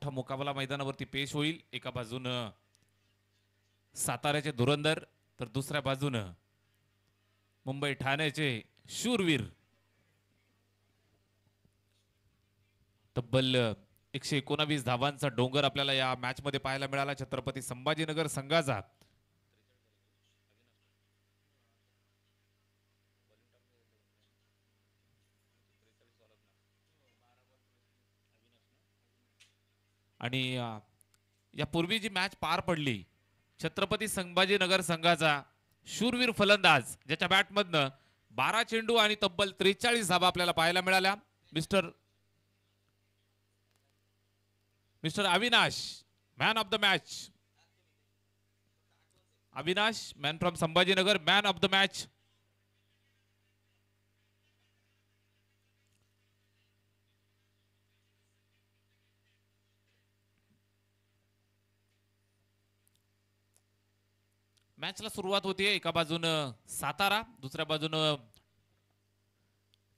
मोठा मुकाबला मैदानावरती पेश होईल. एका बाजूनं साताऱ्याचे धुरंधर तर दुसऱ्या बाजूनं मुंबई ठाण्याचे शूरवीर. तब्बल 119 धावांचा डोंगर आपल्याला या मॅच मध्ये पाहायला मिळाला छत्रपती संभाजीनगर संघाचा. आणि यापूर्वी जी मॅच पार पडली छत्रपती संभाजीनगर संघाचा शूरवीर फलंदाज ज्याच्या बॅटमधनं 12 चेंडू आणि तब्बल 43 धावा आपल्याला पाहायला मिळाल्या. Mister mister Avinash man of the match. Avinash man from Sambhajinagar man of the match. मॅचला सुरुवात होतीये. एका बाजूनं सातारा दुसऱ्या बाजूनं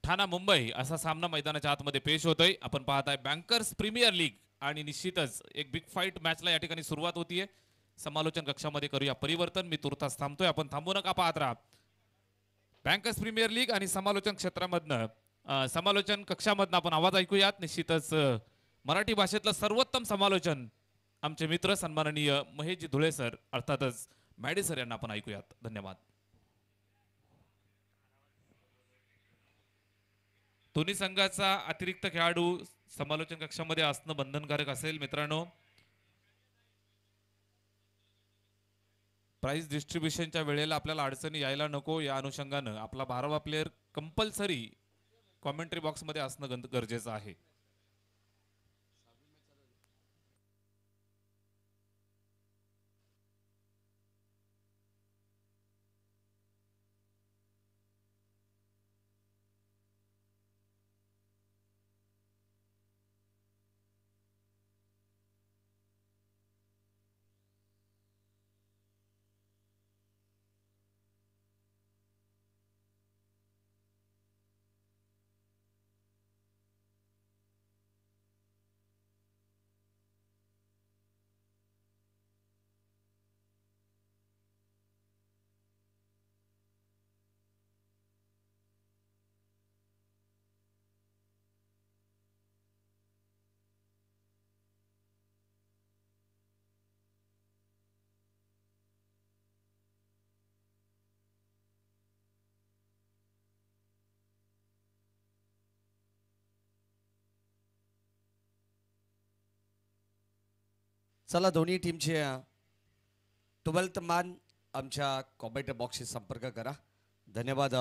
ठाणा मुंबई असा सामना मैदानाच्या आतमध्ये पेश होतोय. आपण पाहताय बँकर्स प्रीमियर लीग आणि निश्चितच एक बिग फाईट मॅचला या ठिकाणी सुरुवात होतीये. समालोचन कक्षामध्ये करूया परिवर्तन. मी तुर्तास थांबतोय. आपण थांबू नका पाहत राहा. बँकर्स प्रीमियर लीग आणि समालोचन क्षेत्रामधनं समालोचन कक्षामधनं आपण आवाज ऐकूयात. निश्चितच मराठी भाषेतलं सर्वोत्तम समालोचन आमचे मित्र सन्माननीय महेशजी धुळे सर अर्थातच मॅडी सर यांना आपण ऐकूयात. धन्यवाद. दोन्ही संघाचा अतिरिक्त खेळाडू समालोचन कक्षामध्ये असणं बंधनकारक असेल मित्रांनो. प्राइस डिस्ट्रीब्युशनच्या वेळेला आपल्याला अडचणी यायला नको या अनुषंगानं आपला 12वा प्लेयर कंपल्सरी कॉमेंट्री बॉक्समध्ये असणं गरजेचं आहे. चला दोन्ही टीमचे ट्वेल्थ मान आमच्या कॉमेंट बॉक्सशी संपर्क करा. धन्यवाद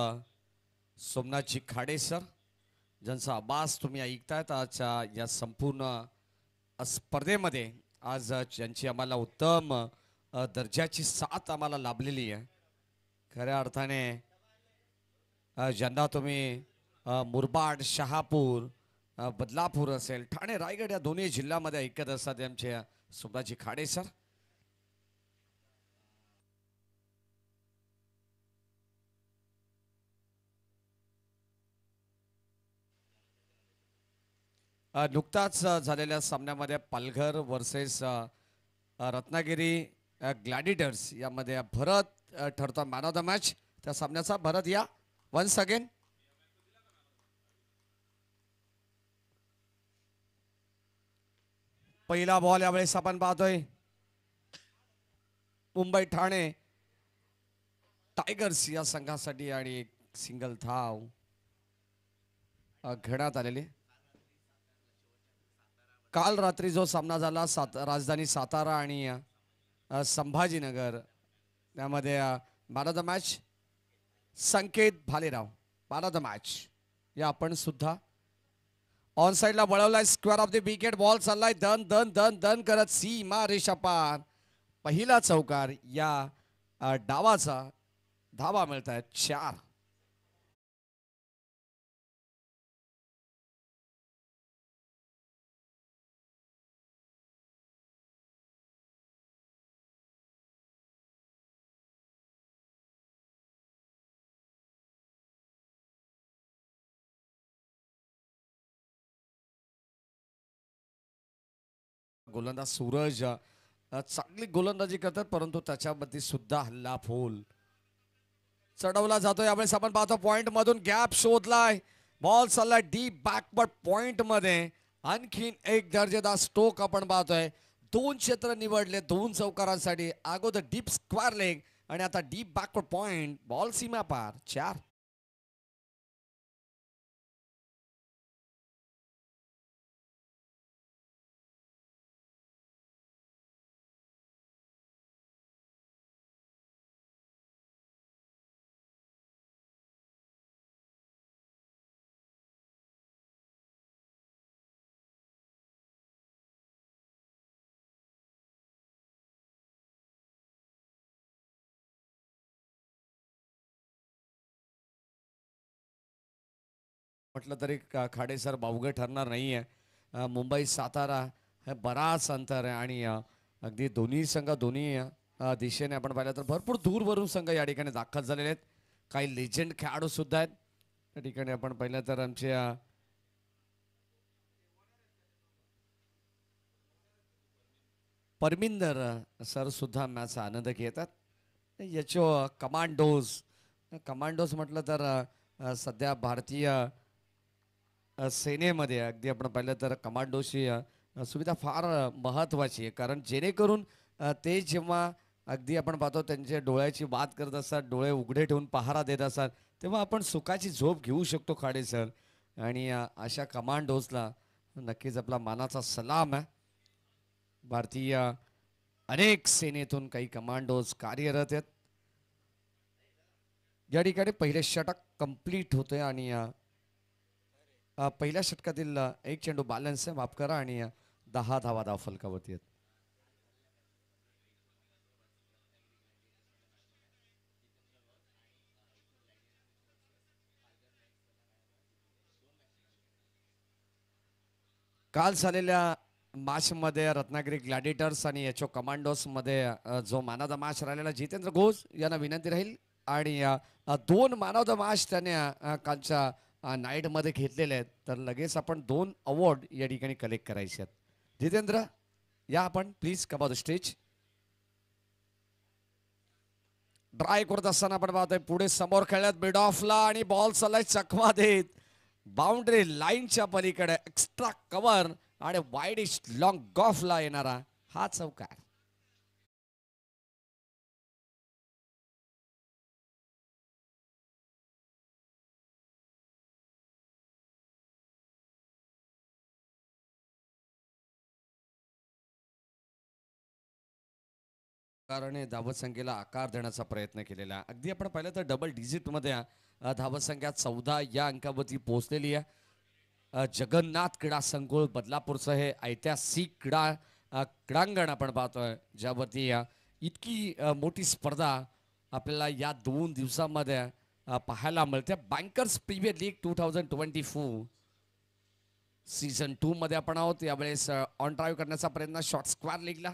सोमनाथजी खाडे सर ज्यांचा आवाज तुम्ही ऐकतायत. आजच्या या संपूर्ण स्पर्धेमध्ये आज ज्यांची आम्हाला उत्तम दर्जाची साथ आम्हाला लाभलेली आहे. खऱ्या अर्थाने ज्यांना तुम्ही मुरबाड शहापूर बदलापूर असेल ठाणे रायगड या दोन्ही जिल्ह्यामध्ये ऐकत असतात आमचे सोमनाथजी खाडे सर. नुकताच झालेल्या सामन्यामध्ये पालघर वर्सेस रत्नागिरी ग्लॅडिटर्स यामध्ये भरत ठरतो मॅन ऑफ द मॅच त्या सामन्याचा. भरत या वन्स अगेन. पहिला बॉल यावेळेस आपण पाहतोय मुंबई ठाणे टायगर्स या संघासाठी आणि एक सिंगल धाव घेण्यात आलेली. काल रात्री जो सामना झाला राजधानी सातारा आणि संभाजीनगर त्यामध्ये man of the match Sanket Bhalerao man of the match. या आपण सुद्धा ऑन साइडला वळवलाय. Square of the wicket ball चाललाय दन दन दन दन करत सीमा रेषा पार. पहिला चौकार या डावाचा. धावा मिळत आहेत 4. गोलंदाज सूरज चांगली गोलंदाजी करतात, परंतु त्याच्यामध्ये सुद्धा हल्ला फोल चढवला जातो. यावेळेस आपण पाहतो पॉइंट मधून गॅप शोधलाय, बॉल चाललाय डीप बॅकवर्ड पॉइंट मध्ये. आणखीन एक दर्जेदार स्ट्रोक आपण पाहतोय. 2 क्षेत्र निवडले 2 चौकारांसाठी. अगोदर डीप स्क्वेअर लेग आणि आता डीप बॅकवर्ड पॉइंट. बॉल सीमा पार 4. म्हटलं तरी खाडे सर बावगे ठरणार नाहीये. मुंबई सातारा हे बराच अंतर आहे आणि अगदी दोन्ही संघ दोन्ही दिशेने आपण पाहिलं तर भरपूर दूरवरून संघ या ठिकाणी दाखल झालेले आहेत. काही लेजंड खेळाडू सुद्धा आहेत त्या ठिकाणी. आपण पाहिलं तर आमचे परमिंदर सर सुद्धा मॅचचा आनंद घेतात. याचो कमांडोज म्हटलं तर सध्या भारतीय सेनेमध्ये अगदी आपण पाहिलं तर कमांडोची सुविधा फार महत्त्वाची आहे. कारण जेणेकरून ते जेव्हा अगदी आपण पाहतो त्यांच्या डोळ्याची बात करत असतात, डोळे उघडे ठेवून पहारा देत असतात, तेव्हा आपण सुखाची झोप घेऊ शकतो खाडे सर. आणि अशा कमांडोजला नक्कीच आपला मानाचा सलाम आहे. भारतीय अनेक सेनेतून काही कमांडोज कार्यरत आहेत. या ठिकाणी पहिले षटक कंप्लीट होते आणि पहिल्या षटकातील एक चेंडू बॅलन्स आहे, माफ करा, आणि 10 धावा धाव फलकावरती आहेत. काल झालेल्या मॅच मध्ये रत्नागिरी ग्लॅडिएटर्स आणि एचओ कमांडोस मध्ये जो मॅन ऑफ द मॅच राहिलेला जितेंद्र घोष यांना विनंती राहील. आणि 2 मॅन ऑफ द मॅच त्याने कालच्या नाईट मध्ये घेतलेले आहेत. तर लगेच आपण 2 अवॉर्ड या ठिकाणी कलेक्ट करायचे आहेत. जितेंद्र या आपण please come on the stage. Dry करत असताना आपण पाहतोय पुढे समोर खेळल्यात मिड ऑफला आणि बॉल चाललाय चकमा देत बाउंड्री लाईनच्या पलीकडे. एक्स्ट्रा कव्हर आणि वाईडिश लॉंग गॉफला येणारा हा चौकार. कारण धावत संख्येला आकार देण्याचा प्रयत्न केलेला आहे. अगदी आपण पाहिलं तर डबल डिजिट मध्ये धावत संख्या 14 या अंकावरती पोहोचलेली आहे. जगन्नाथ क्रीडा संकुल बदलापूरचं हे ऐतिहासिक क्रीडांगण आपण पाहतोय, ज्यावरती इतकी मोठी स्पर्धा आपल्याला या 2 दिवसांमध्ये पाहायला मिळते. बँकर्स प्रीमियर लीग 2024 सीझन 2 मध्ये आपण आहोत. यावेळेस ऑन ड्राईव्ह करण्याचा प्रयत्न शॉर्ट स्क्वेअर लीगला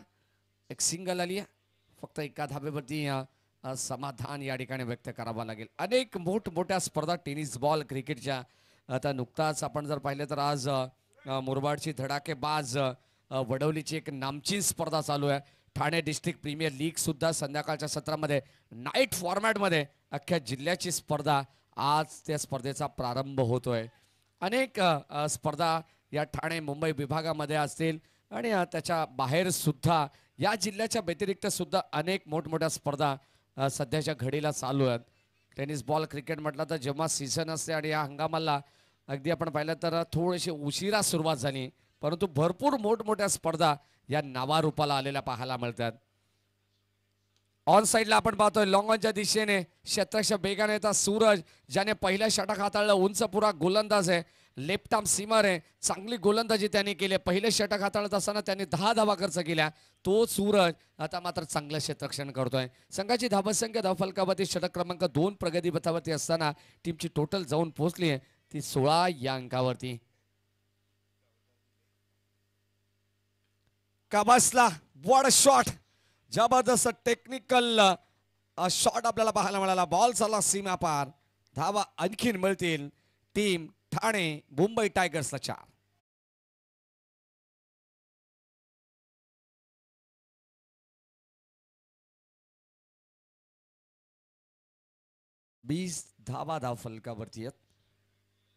एक सिंगल आली आहे. फक्त एका धाब्यावरती समाधान या ठिकाणी व्यक्त करावं लागेल. अनेक मोठमोठ्या स्पर्धा टेनिस बॉल क्रिकेटच्या आता नुकताच आपण जर पाहिलं तर आज मुरबाडची धडाकेबाज वडवलीची एक नामचीन स्पर्धा चालू आहे. ठाणे डिस्ट्रिक्ट प्रीमियर लीग सुद्धा संध्याकाळच्या सत्रामध्ये नाईट फॉर्मॅटमध्ये अख्ख्या जिल्ह्याची स्पर्धा आज त्या स्पर्धेचा प्रारंभ होतोय. अनेक स्पर्धा या ठाणे मुंबई विभागामध्ये असतील आणि त्याच्या बाहेर सुद्धा या जिल्ह्याच्या व्यतिरिक्त सुद्धा अनेक मोठमोठ्या स्पर्धा सध्याच्या घडीला चालू आहेत. टेनिस बॉल क्रिकेट म्हटलं तर जेव्हा सीझन असते आणि या हंगामाला अगदी आपण पाहिलं तर थोडीशी उशिरा सुरुवात झाली, परंतु भरपूर मोठमोठ्या स्पर्धा या नावारूपाला आलेल्या पाहायला मिळतात. ऑन साइडला आपण पाहतोय लॉंग ऑनच्या दिशेने क्षेत्ररक्षक बेगाने येतात सूरज, ज्याने पहिल्या षटक हाताळलं. उंच पुरा गोलंदाज आहे, लेफ्ट आर्म सीमर आहे, चांगली गोलंदाजी त्यांनी केली. पहिले षटक हाताळत असताना त्यांनी 10 धावा खर्च केल्या. तो सूरज आता मात्र चांगलं क्षेत्ररक्षण करतोय. संघाची धावसंख्या धावफलकावरती षटक क्रमांक 2 प्रगती पथावरती असताना टीमची टोटल जाऊन पोहोचली आहे ती 16 या अंकावरती. काबासला वॉट शॉट, जबरदस्त टेक्निकल शॉट आपल्याला पाहायला मिळाला. बॉल चालला सीमा पार. धावा आणखीन मिळतील. टीम ठाणे मुंबई टायगर्सला 4. 20 धावा धाव फलकावरती आहेत.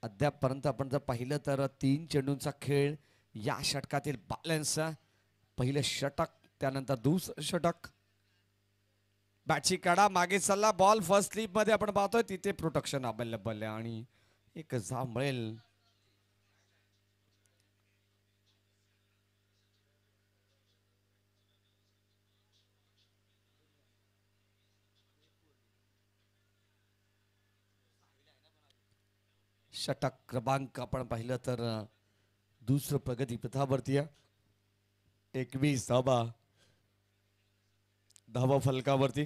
अद्यापपर्यंत आपण जर पाहिलं तर 3 चेंडूंचा खेळ या षटकातील बॅलन्स. पहिलं षटक त्यानंतर दुसरं षटक. बॅटची कडा मागे चालला बॉल फर्स्ट स्लिप मध्ये आपण पाहतोय तिथे प्रोटेक्शन अवेलेबल आहे आणि एक धाव मिळेल. षटक क्रमांक आपण पाहिलं तर दुसरं प्रगती पथावरती आहे. 21 धावा धावा फलकावरती.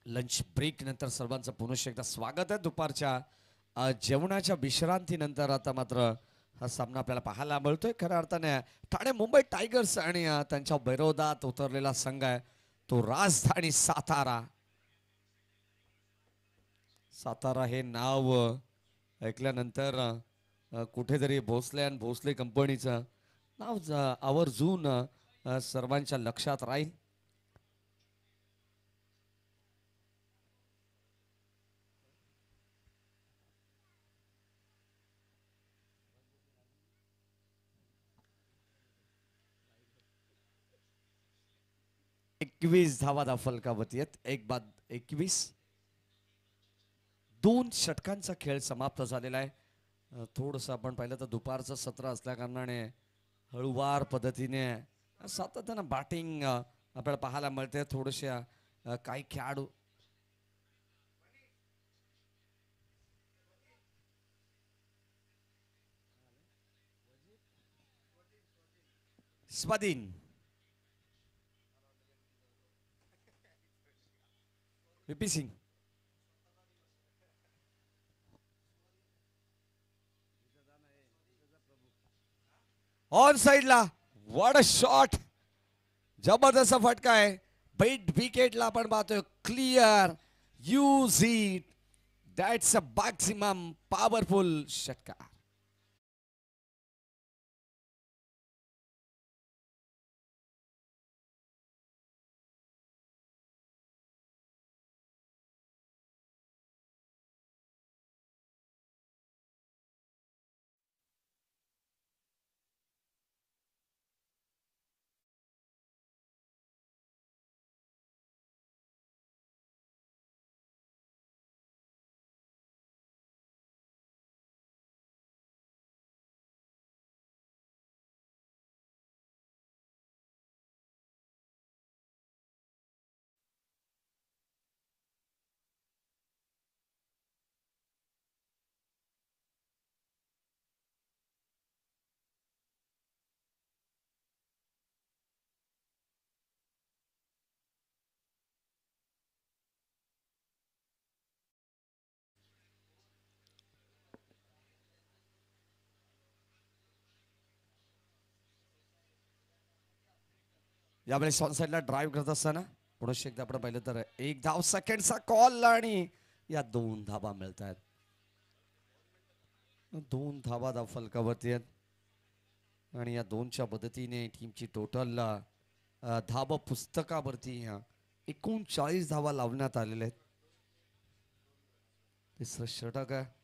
लंच ब्रेक नंतर सर्वांचं पुनश्च एकदा स्वागत आहे दुपारच्या जेवणाच्या विश्रांतीनंतर. आता मात्र हा सामना आपल्याला पाहायला मिळतोय. खऱ्या अर्थाने ठाणे मुंबई टायगर्स आणि त्यांच्या विरोधात उतरलेला संघ आहे तो राजधानी सातारा. सातारा हे नाव ऐकल्यानंतर कुठेतरी भोसले आणि भोसले कंपनीचं नाव आवर्जून सर्वांच्या लक्षात राहील. एकवीस धावा फलकावरती आहेत. 1 बाद 21. 2 षटकांचा खेळ समाप्त झालेला आहे. थोडंसं आपण पाहिलं तर दुपारचं सत्र असल्या कारणाने हळूवार पद्धतीने सातत्यानं बॅटिंग आपल्याला पाहायला मिळते. थोडेसे काही खेळाडू स्वाधीन व्हीपी सिंग ऑन साइडला. What a shot. जबरदस्त फटका आहे. बैट विकेटला आपण पाहतोय clear. Use it. That's a maximum powerful षटकार. यावेळेस ऑन साइडला ड्राईव्ह करत असताना पुढे एकदा आपण पाहिलं तर 1 धाव सेकंडचा कॉल आणि या 2 धावा मिळत आहेत. 2 धावा धाव फलकावरती आहेत आणि या 2च्या मदतीने टीमची टोटल धाव पुस्तकावरती 39 धावा लावण्यात आलेल्या आहेत. तिसरं षटक आहे.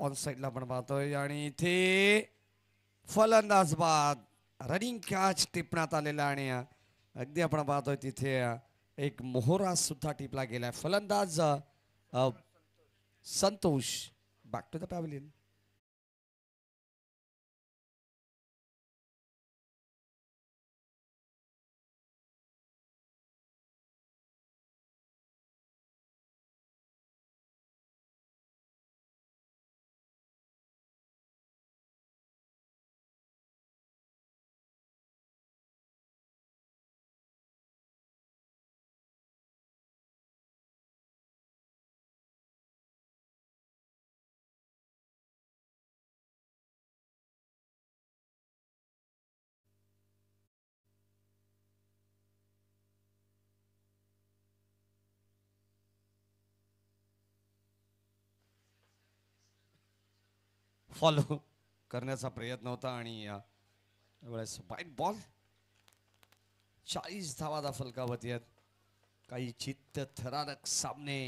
ऑन साइडला आपण पाहतोय आणि इथे फलंदाज बाद रनिंग कॅच टिपण्यात आलेला आणि अगदी आपण पाहतोय तिथे एक मोहरा सुद्धा टिपला गेलाय. फलंदाज Santosh. Back to the pavilion. Follow करण्याचा प्रयत्न होता आणि वेळेस वाईट बॉल. 40 धावाचा फलकावरती आहेत. काही चित्त थरारक सामने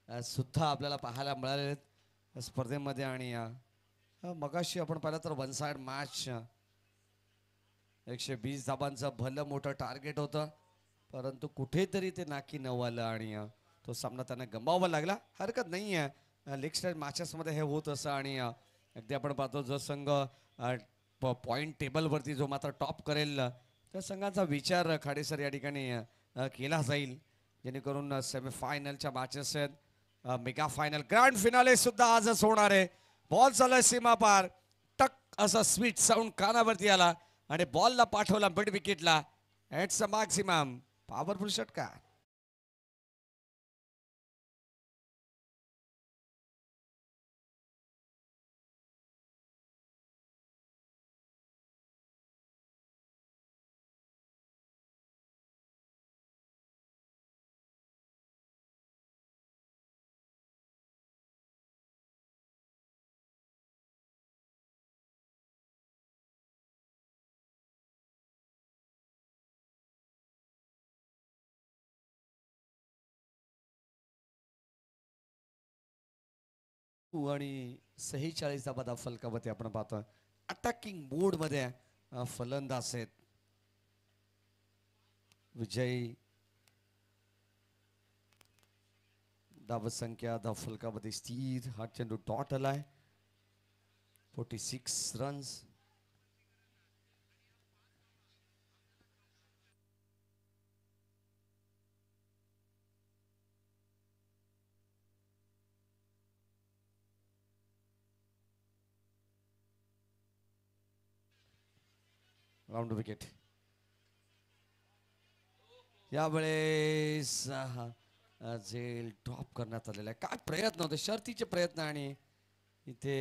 सुद्धा आपल्याला पाहायला मिळाले आहेत या स्पर्धेमध्ये. आणि मगाशी आपण पाहिलं तर वन साइड मॅच 120 धाबांचं भलं मोठं टार्गेट होतं, परंतु कुठेतरी ते नाकी नऊ आलं आणि तो सामना त्यांना गमावावा लागला. हरकत नाही आहे, लेग स्टाईल मॅचेसमध्ये हे होत असं. आणि अगदी आपण पाहतो जो संघ पॉईंट टेबलवरती जो मात्र टॉप करेल त्या संघाचा विचार खाडेसर या ठिकाणी केला जाईल, जेणेकरून सेमीफायनलच्या मॅचेस आहेत. मेगा फायनल ग्रँड फिनाले सुद्धा आजच होणार आहे. बॉल चाललाय सीमा पार, टक असा स्वीट साऊंड कानावरती आला आणि बॉलला पाठवला मिड विकेटला. इट्स अ मॅक्सिमम पॉवरफुल षटकार. आणि 46 धाबाचा फलकावरती आपण पाहतोय. अटॅकिंग मोड मध्ये फलंदाज आहेत. विजय धावसंख्या फलकावरती स्थिर. हा चेंडू डॉट आलाय. 46 रन्स. Round wicket. यावेळेस झेल ड्रॉप करण्यात आलेला आहे. काय प्रयत्न होते, शर्तीचे प्रयत्न. आणि इथे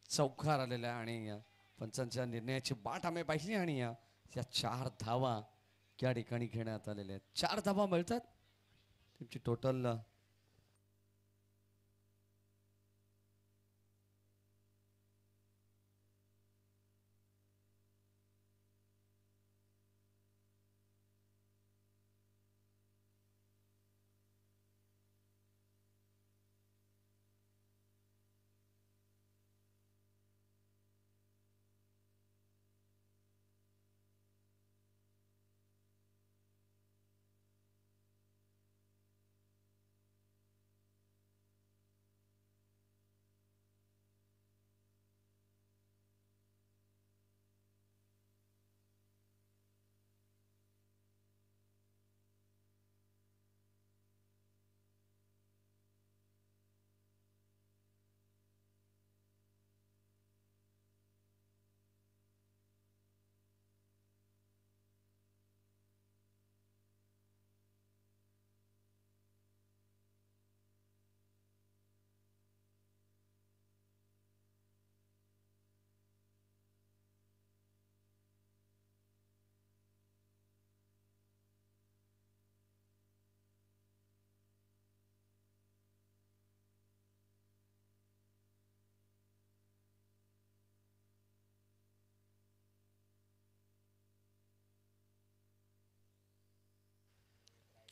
चौकार आलेला आहे आणि पंचांच्या निर्णयाची बाट आम्ही पाहिली. आणि या 4 धावा या ठिकाणी घेण्यात आलेल्या आहेत. 4 धावा मिळतात. त्यांची टोटल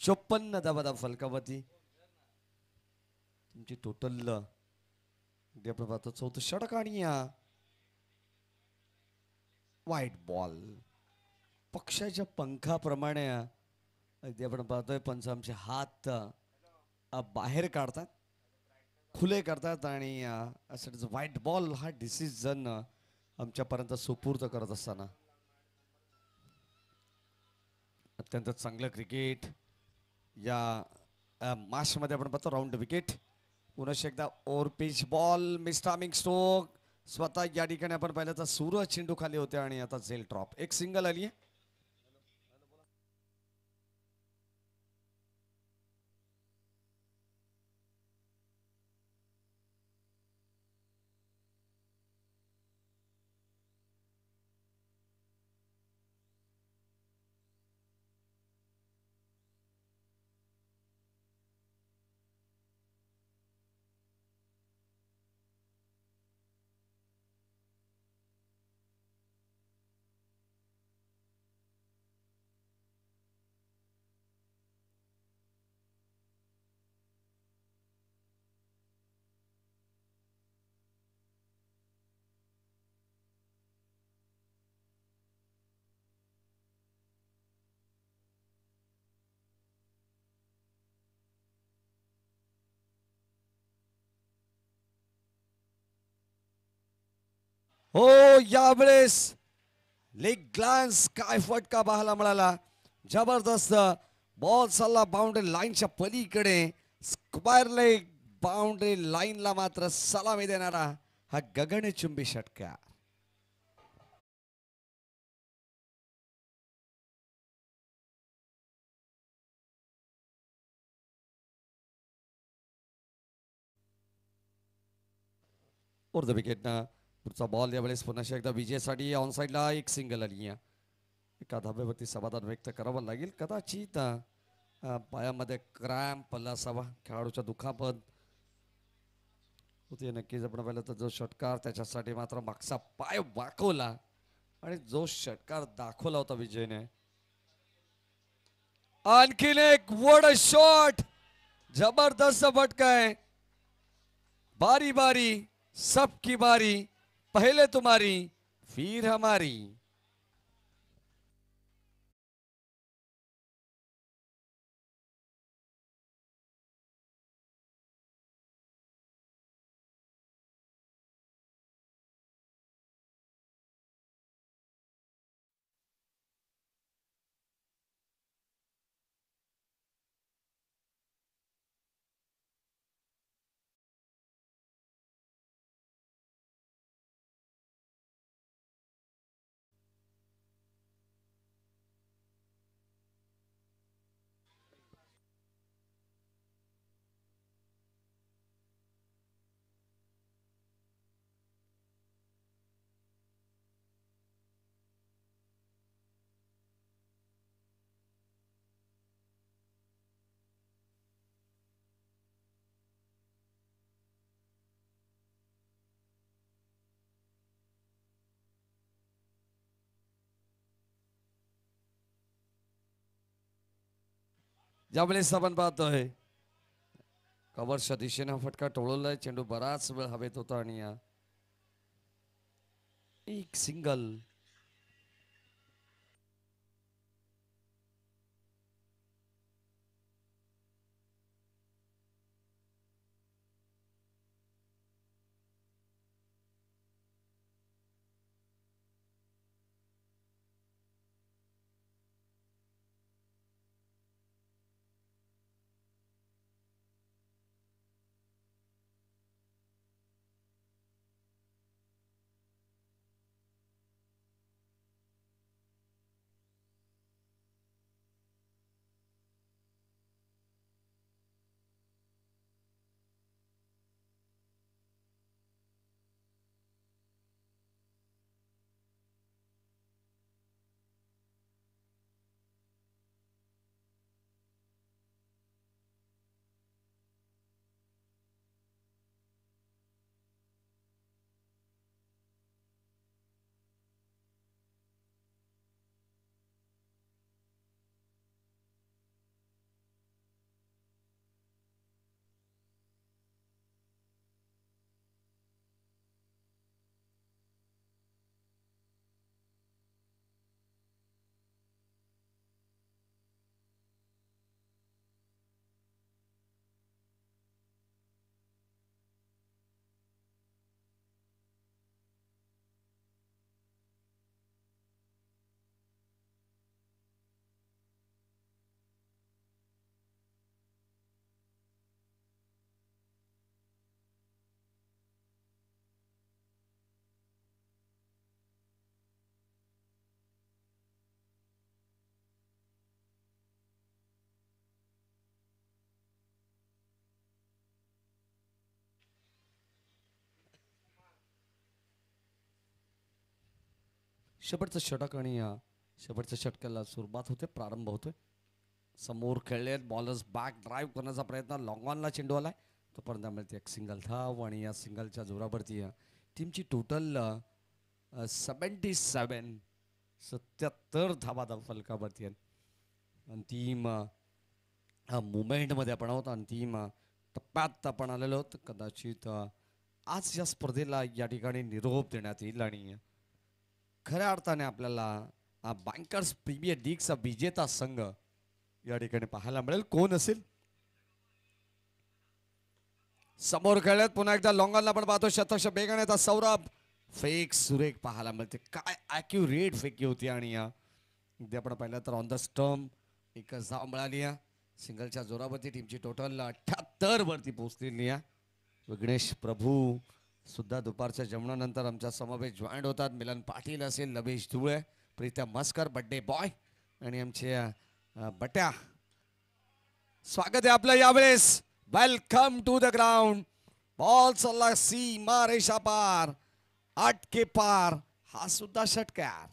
54 धावा फलकावरती. तुमची टोटल आपण पाहतो 14 षटक. आणि व्हाईट बॉल पक्षाच्या पंखाप्रमाणे अगदी आपण पाहतोय पंच आमचे हात बाहेर काढतात, खुले करतात. आणि असं व्हाईट बॉल हा डिसिजन आमच्यापर्यंत सुपूर्द करत असताना अत्यंत चांगलं क्रिकेट या मॅच मध्ये आपण पाहतो. Round wicket. पुन्हा एकदा ओव्हर पिच बॉल मिस्टामिंग स्ट्रोक. स्वतः या ठिकाणी आपण पाहिलं तर सूरज चेंडू खाली होते आणि आता झेल ड्रॉप. एक सिंगल आली आहे. हो, यावेळेस लेग ग्लान्स काय फटका पाहायला मिळाला. जबरदस्त बॉल चालला बाउंड्री लाईनच्या पलीकडे. स्क्वायर लेग बाउंड्री लाईनला मात्र सलामी देणारा हा गगनचुंबी षटकार. द विकेटनं पुढचा बॉल यावेळेस पुन्हा एकदा विजयासाठी ऑन साईडला एक सिंगल आली. एका धाब्यावरती समाधान व्यक्त करावं लागेल. कदाचित पायामध्ये क्रॅम्प आला असावा, खेळाडूच्या दुखापत होते. नक्कीच आपण पाहिलं तर जो षटकार त्याच्यासाठी मात्र मागचा पाय वाकवला आणि जो षटकार दाखवला होता विजयने. आणखीन एक वड शॉट, जबरदस्त फटका आहे. बारी बारी सबकी बारी, पहले तुम्हारी फिर हमारी. ज्यावेळेस आपण पाहतोय कव्हरच्या दिशेने फटका टोळवलाय. चेंडू बराच वेळ हवेत होता आणि एक सिंगल. शेवटचं षटक आणि शेवटच्या षटकाला सुरुवात होते, प्रारंभ होतोय. समोर खेळले बॉलर्स बॅक ड्राईव्ह करण्याचा प्रयत्न, लॉंग ऑनला चेंडू आलाय. तोपर्यंत मिळते एक सिंगल धाव आणि या सिंगलच्या जोरावरती टीमची टोटल 77 धावा फलकावरती आहेत. अंतिम मुवमेंटमध्ये आपण आहोत, अंतिम टप्प्यात आपण आलेलो आहोत. कदाचित आज या स्पर्धेला या ठिकाणी निरोप देण्यात येईल आणि खऱ्या अर्थाने आपल्याला बँकर्स प्रीमियर लीगचा विजेता संघ या ठिकाणी पाहायला मिळेल. कोण असेल? समोर खेळत पुन्हा एकदा लॉंगॉनला पण पाहतो. शतक्ष बेगाने सौरभ फेक सुरेख पाहायला मिळते. काय ॲक्युरेट फेकी होती. आणि इथे आपण पाहिलं तर ऑन द स्टंप एक धाव मिळाली आहे. सिंगलच्या जोरावरती टीमची टोटल 78 वरती पोहोचलेली आहे. विघ्नेश प्रभू सुद्धा दुपारच्या जेवणानंतर आमच्या समावेश जॉईंट होतात. मिलन पाटील असेल, लवेश धुळे, प्रीत्या मस्कर, बड्डे बॉय आणि आमचे बट्या. स्वागत आहे आपलं यावेळेस. Welcome to the ground. Ball चालला सीमा रेषा पार, 8 के पार. हा सुद्धा षटकार.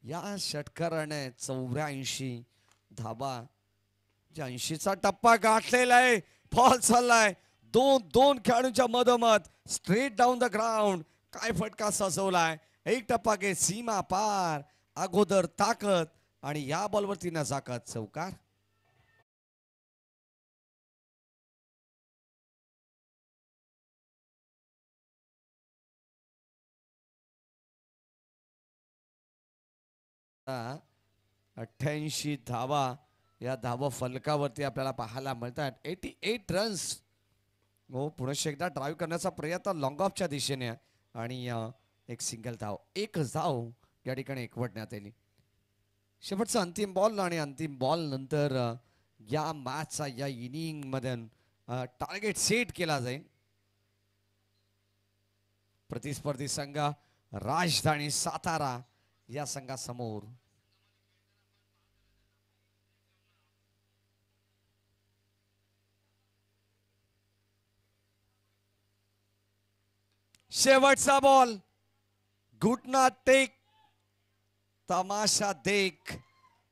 या षटकाराने 84 धाबा, 80चा टप्पा गाठलेला आहे. बॉल चाललाय दोन खेळाडूंच्या मधोमध, स्ट्रेट डाऊन द ग्राउंड. काय फटका सजवलाय. एक टप्पा घे, सीमा पार. अगोदर ताकद आणि या बॉलवरती नजाकत. चौकार. आता 88 धावा या धावा फलकावरती आपल्याला पाहायला मिळतात. 88 रन्स. हो, पुनश्च एकदा ड्राईव्ह करण्याचा प्रयत्न लॉंग ऑफच्या दिशेने आहे. आणि एक सिंगल धाव, एक धाव या ठिकाणी एकवटण्यात आली. शेवटचा अंतिम बॉल आणि अंतिम बॉल नंतर या मॅचचा या इनिंग मध्ये टार्गेट सेट केला जाईल. प्रतिस्पर्धी संघ राजधानी सातारा या संघासमोर. शेवटचा बॉल. घुटना टेक, तमाशा देख.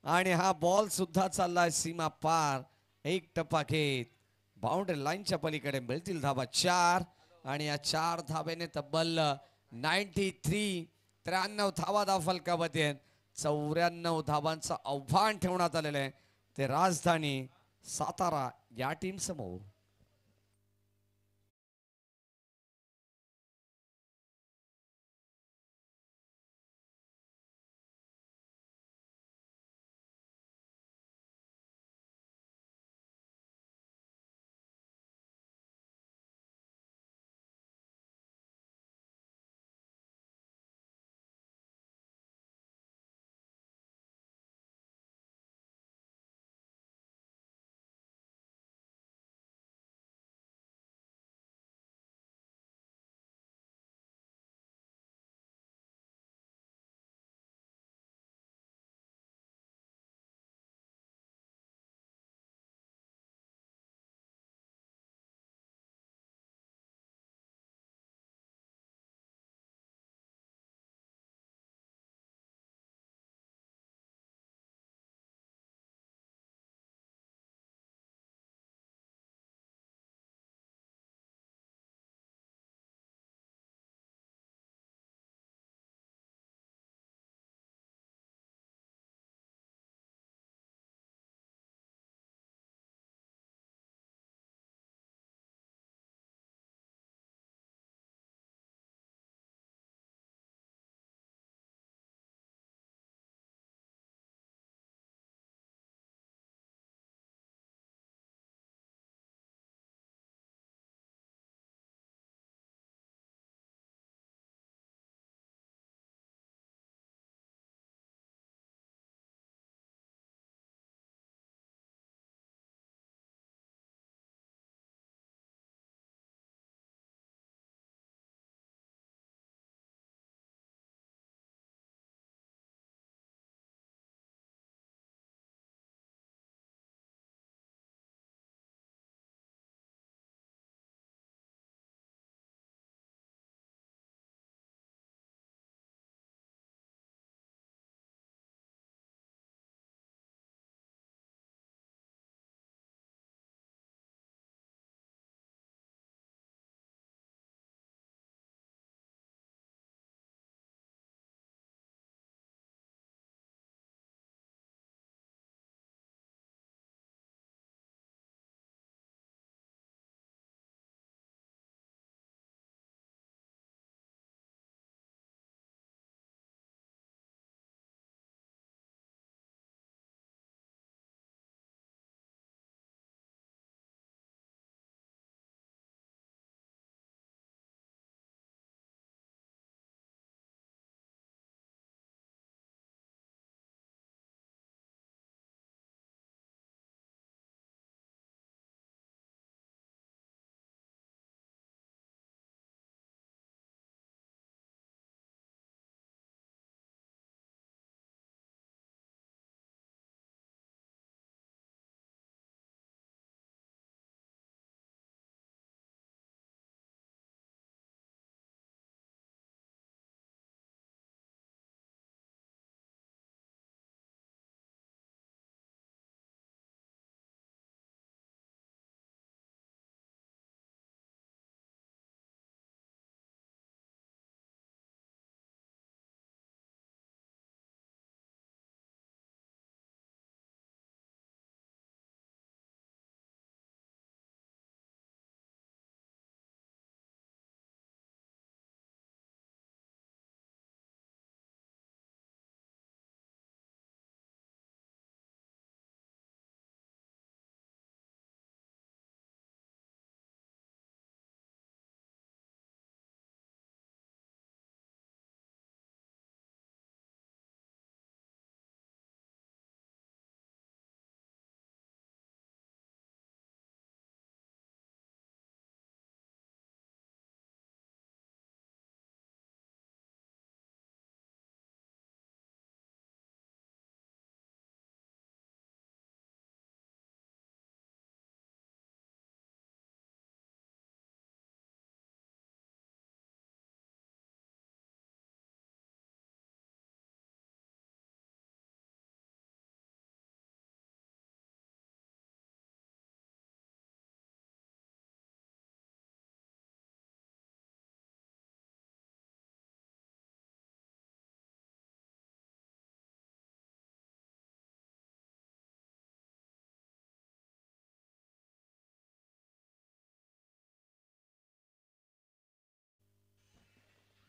आणि हा बॉल सुद्धा चाललाय सीमा पार. एक टप्पा घेत बाउंड्री लाईनच्या पलीकडे मिळतील धावा 4. आणि या 4 धावेने तब्बल 93 धावा धाव फलकावरती आहेत. 94 धावांचं आव्हान ठेवण्यात आलेलं आहे ते राजधानी सातारा या टीम समोर.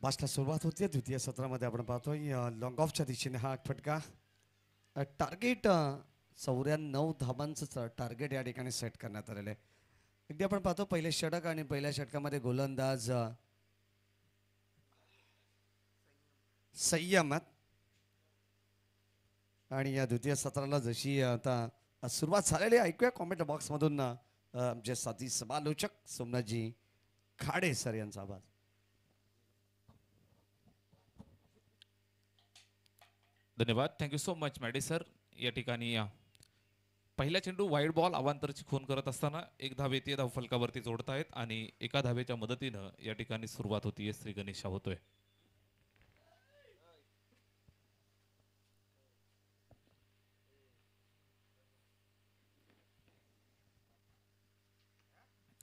बॅचला सुरुवात होते द्वितीय सत्रामध्ये आपण पाहतोय लॉंग ऑफच्या दिशेने हा फटका टार्गेट 94 धावांचं टार्गेट या ठिकाणी सेट करण्यात आलेलं आहे. अगदी आपण पाहतो पहिले षटक आणि पहिल्या षटकामध्ये गोलंदाज संयम आणि या द्वितीय सत्राला जशी आता सुरुवात झालेली आहे, ऐकूया कॉमेंट बॉक्समधून आमचे साथी समालोचक सोमनाथजी खाडे सर यांचा आवाज. धन्यवाद, thank you so much Maddy sir. या ठिकाणी पहिला चेंडू वाईड बॉल अवांतरची खून करत असताना एक धावेतीय धाव फलकावरती जोडतायत आणि एका धावेच्या मदतीनं या ठिकाणी सुरुवात होतीये. श्री गणेशा होतोय.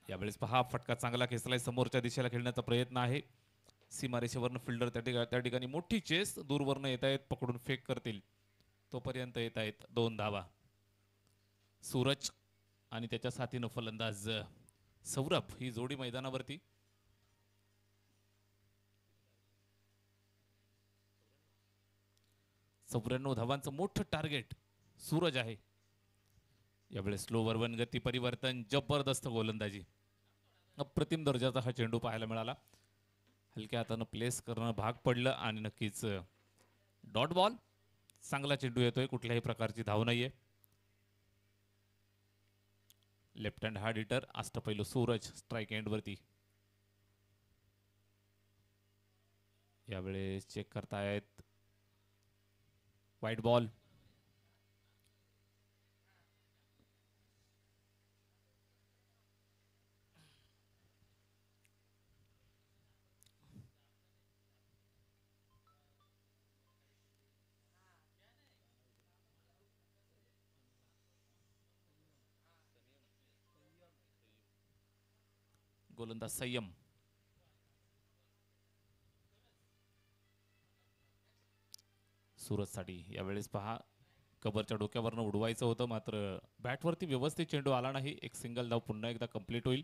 यावेळेस पहा फटका चांगला खेचलाय, समोरच्या दिशेला खेळण्याचा प्रयत्न आहे. सीमारेषेवरनं फिल्डर त्या ठिकाणी मोठी चेस दूरवरनं येत आहेत, पकडून फेक करतील तोपर्यंत येत आहेत 2 धावा. सूरज आणि त्याच्या साथीनं फलंदाज सौरभ ही जोडी मैदानावरती. चौऱ्याण्णव धावांचं मोठं टार्गेट सूरज आहे. यावेळेस स्लोवर वन गती परिवर्तन, जबरदस्त गोलंदाजी, अप्रतिम दर्जाचा हा चेंडू पाहायला मिळाला. हलक्या हातानं प्लेस करणं भाग पडलं आणि नक्कीच डॉट बॉल. चांगला चेंडू येतोय, कुठल्याही प्रकारची धाव नाहीये. लेफ्ट हँड हार्ड हिटर अष्टपैलू सूरज स्ट्राईक एंड वरती. यावेळेस चेक करतायत व्हाईट बॉल. गोलंदाज संयम. सूरजसाठी यावेळेस पहा कबरच्या डोक्यावरनं उडवायचं होतं, मात्र बॅटवरती व्यवस्थित चेंडू आला नाही. एक सिंगल धाव पुन्हा एकदा कंप्लीट होईल.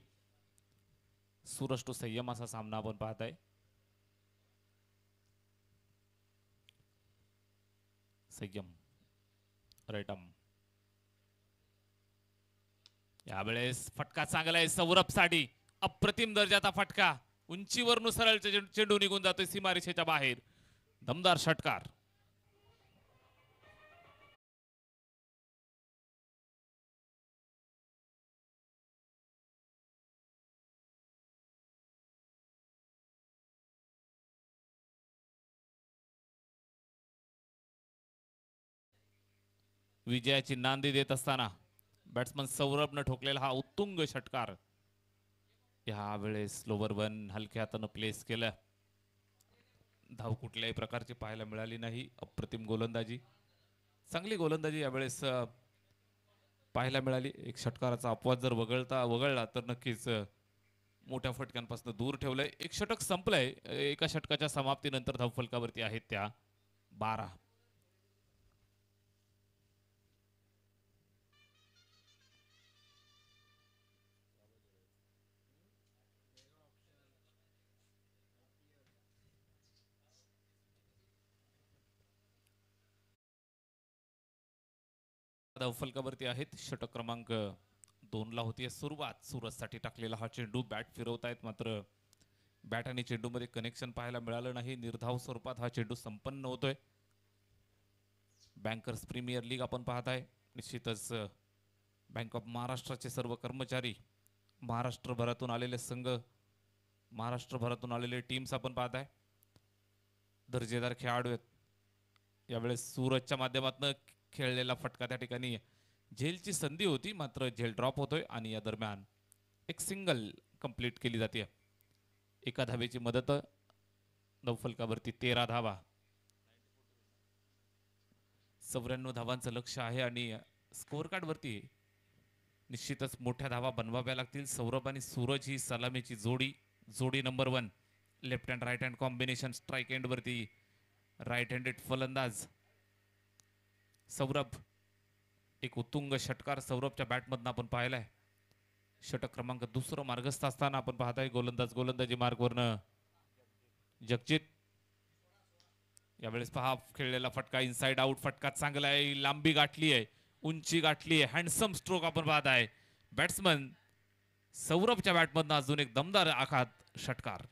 सूरज टू संयम असा सामना आपण पाहताय. संयम राईट आर्म. यावेळेस फटका चांगला आहे सौरभ साठी, अप्रतिम दर्जाचा फटका. उंचीवरून सरळ चेंडू निघून जातोय सीमारेषेच्या बाहेर. दमदार षटकार. विजयाची नांदी देत असताना बॅट्समन सौरभनं ठोकलेला हा उत्तुंग षटकार. यावेळेस लोवर वन हलक्या हातानं प्लेस केलं. धाव कुठल्याही प्रकारची पाहायला मिळाली नाही. अप्रतिम गोलंदाजी, चांगली गोलंदाजी यावेळेस पाहायला मिळाली. एक षटकाराचा अपवाद जर वगळला तर नक्कीच मोठ्या फटक्यांपासून दूर ठेवलंय. एक षटक संपलंय. एका षटकाच्या समाप्तीनंतर धाव फलकावरती आहेत त्या 12. धाव फलकावरती आहेत. षटक क्रमांक 2 ला होतीये सुरुवात. सूरजसाठी टाकलेला हा चेंडू बॅट फिरवतायत, मात्र बॅट आणि चेंडू मध्ये कनेक्शन पाहायला मिळालं नाही. निर्धाव स्वरूपात हा चेंडू संपन्न होतोय. बँकर्स प्रीमियर लीग आपण पाहताय. निश्चितच बँक ऑफ महाराष्ट्राचे सर्व कर्मचारी, महाराष्ट्रभरातून आलेले संघ, महाराष्ट्रभरातून आलेले टीम्स आपण पाहताय. दर्जेदार खेळाडू आहेत. यावेळेस सूरजच्या माध्यमातून खेळलेला फटका त्या ठिकाणी झेलची संधी होती, मात्र झेल ड्रॉप होतोय आणि या दरम्यान एक सिंगल कंप्लीट केली जाते. एका धावेची मदत. धावफलकावरती 13 धावा. 94 धावांचं लक्ष आहे आणि स्कोअर कार्ड वरती निश्चितच मोठ्या धावा बनवाव्या लागतील. सौरभ आणि सूरज ही सलामीची जोडी number 1. Left hand right hand combination strike end वरती. राईट हँडेड फलंदाज सौरभ. एक उत्तुंग षटकार सौरभच्या बॅटमधनं आपण पाहिलाय. षटक क्रमांक 2 मार्गस्थ असताना आपण पाहताय गोलंदाजी मार्गवरनं जगजित. यावेळेस पहा खेळलेला फटका इनसाइड आउट फटका चांगला आहे, लांबी गाठली आहे, उंची गाठली आहे, हँडसम स्ट्रोक आपण पाहत आहे. बॅट्समन सौरभच्या बॅटमधनं अजून एक दमदार आघात षटकार.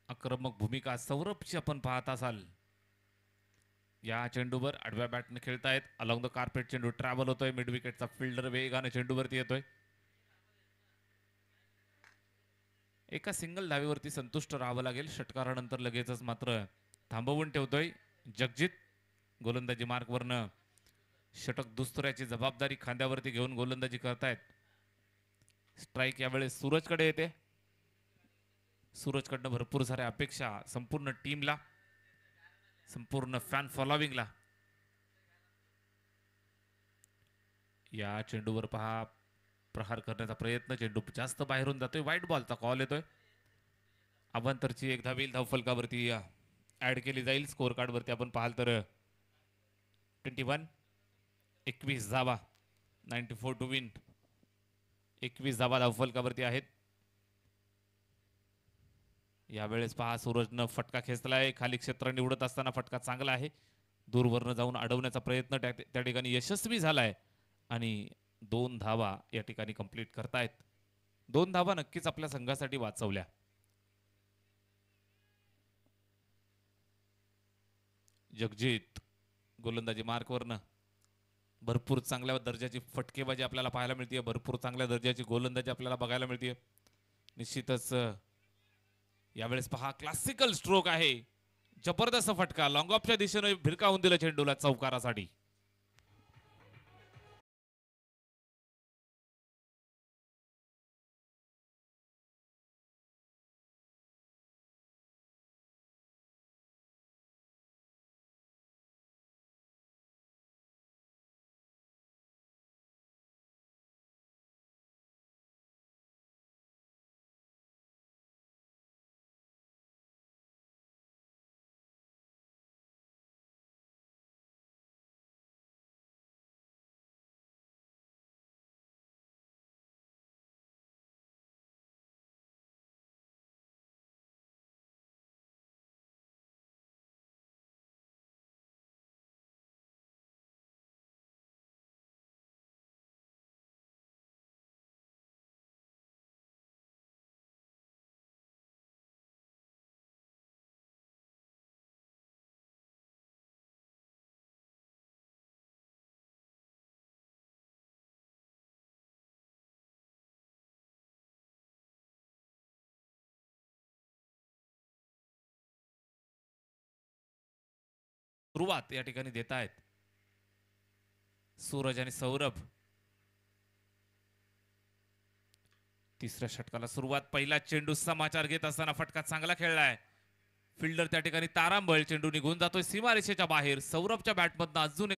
आक्रमक भूमिका सौरभची आपण पाहत असाल. या चेंडूवर आडव्या बॅटने खेळतायत. अलॉंग द कार्पेट चेंडू ट्रॅव्हल होतोय. मिड विकेटचा फिल्डर वेगाने चेंडूवरती येतोय. एका सिंगल धावेवरती संतुष्ट राहावं लागेल. षटकारानंतर लगेचच मात्र थांबवून ठेवतोय जगजित. गोलंदाजी मार्कवरनं षटक दुसऱ्याची जबाबदारी खांद्यावरती घेऊन गोलंदाजी करतायत. स्ट्राईक यावेळेस सूरजकडे येते. सूरजकडनं भरपूर साऱ्या अपेक्षा संपूर्ण टीमला, संपूर्ण फॅन फॉलोविंगला. या चेंडूवर पहा प्रहार करण्याचा प्रयत्न, चेंडू जास्त बाहेरून जातोय. वाईट बॉलचा कॉल येतोय. अवांतरची एक धाव धावफलकावरती ऍड केली जाईल. स्कोर कार्ड वरती आपण पाहाल तर 21 धावा, 94 टू विन. 21 धावा धावफलकावरती आहेत. यावेळेस पहा सूरजनं फटका खेचलाय. खाली क्षेत्र निवडत असताना फटका चांगला आहे. दूरवरनं जाऊन अडवण्याचा प्रयत्न त्या ठिकाणी यशस्वी झालाय आणि 2 धावा या ठिकाणी कंप्लीट करतायत. 2 धावा नक्कीच आपल्या संघासाठी वाचवल्या. जगजित गोलंदाजी मार्कवरनं भरपूर चांगल्या दर्जाची फटकेबाजी आपल्याला पाहायला मिळते. भरपूर चांगल्या दर्जाची गोलंदाजी आपल्याला बघायला मिळते. निश्चितच यावेळेस पहा क्लासिकल स्ट्रोक आहे. जबरदस्त फटका लॉंग ऑफच्या दिशेने भिरकावून दिला चेंडूला चौकारासाठी. सुरुवात या ठिकाणी देत आहेत सूरज आणि सौरभ. तिसऱ्या षटकाला सुरुवात. पहिला चेंडू समाचार घेत असताना फटका चांगला खेळलाय. फिल्डर त्या ठिकाणी तारांबळ. चेंडू निघून जातोय सीमारेषेच्या बाहेर. सौरभच्या बॅटमधनं अजून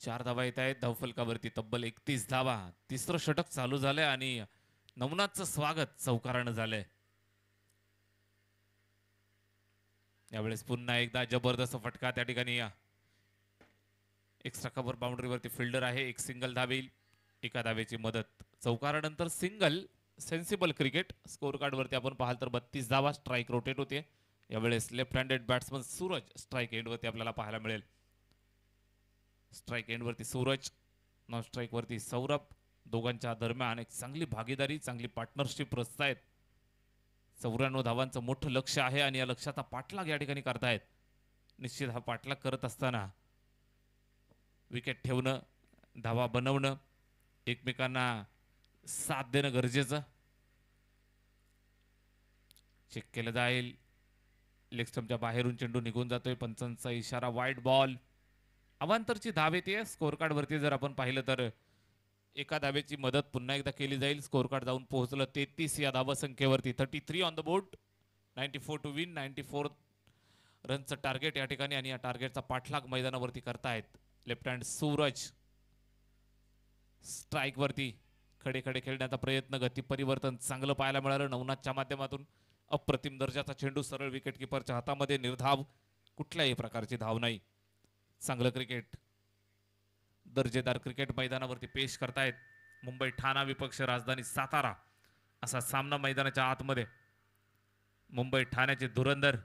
चार धावा येत आहेत धावफलकावरती. तब्बल 31 धावा. तिसरं षटक चालू झालंय आणि नवनाथचं स्वागत चौकारानं झालंय. यावेळेस पुन्हा एकदा जबरदस्त फटका त्या ठिकाणी. एक्स्ट्रा कव्हर बाउंड्रीवरती फिल्डर आहे. एक सिंगल धावेल. एका धावेची मदत. चौकारानंतर single. Sensible cricket. Score card वरती आपण पाहाल तर 32 धावा. स्ट्राईक रोटेट होते. यावेळेस left handed batsman Suraj strike end वरती आपल्याला पाहायला मिळेल. स्ट्राईक एंड वरती सूरज, नॉन स्ट्राईक वरती सौरभ. दोघांच्या दरम्यान एक चांगली भागीदारी, चांगली पार्टनरशिप रचतायत. 94 धावांचं मोठं लक्ष आहे आणि या लक्ष्याचा पाठलाग या ठिकाणी करतायत. निश्चित हा पाठलाग करत असताना विकेट ठेवणं, धावा बनवणं, एकमेकांना साथ देणं गरजेचं. चेक केलं जाईल. लेग स्टंपच्या बाहेरून चेंडू निघून जातोय. पंचांचा इशारा. Wide ball. अवांतरची धाव येते. स्कोर कार्ड वरती जर आपण पाहिलं तर एका धावेची मदत पुन्हा एकदा केली जाईल. स्कोर कार्ड जाऊन पोहोचलं 33 या धावा संख्येवरती. 33 on the board. 94 to win. 94 रनचं टार्गेट या ठिकाणी आणि या टार्गेटचा पाठलाग मैदानावरती करतायत लेफ्ट हँड सूरज. स्ट्राईक वरती खडे खडे खेळण्याचा प्रयत्न, गती परिवर्तन चांगलं पाहायला मिळालं नवनाथच्या माध्यमातून. अप्रतिम दर्जाचा चेंडू सरळ विकेट किपरच्या हातामध्ये, निर्धाव, कुठल्याही प्रकारची धाव नाही. चांगलं क्रिकेट, दर्जेदार क्रिकेट मैदानावरती पेश करतायत मुंबई ठाणा विपक्ष राजधानी सातारा असा सामना मैदानाच्या आतमध्ये. मुंबई ठाण्याचे धुरंधर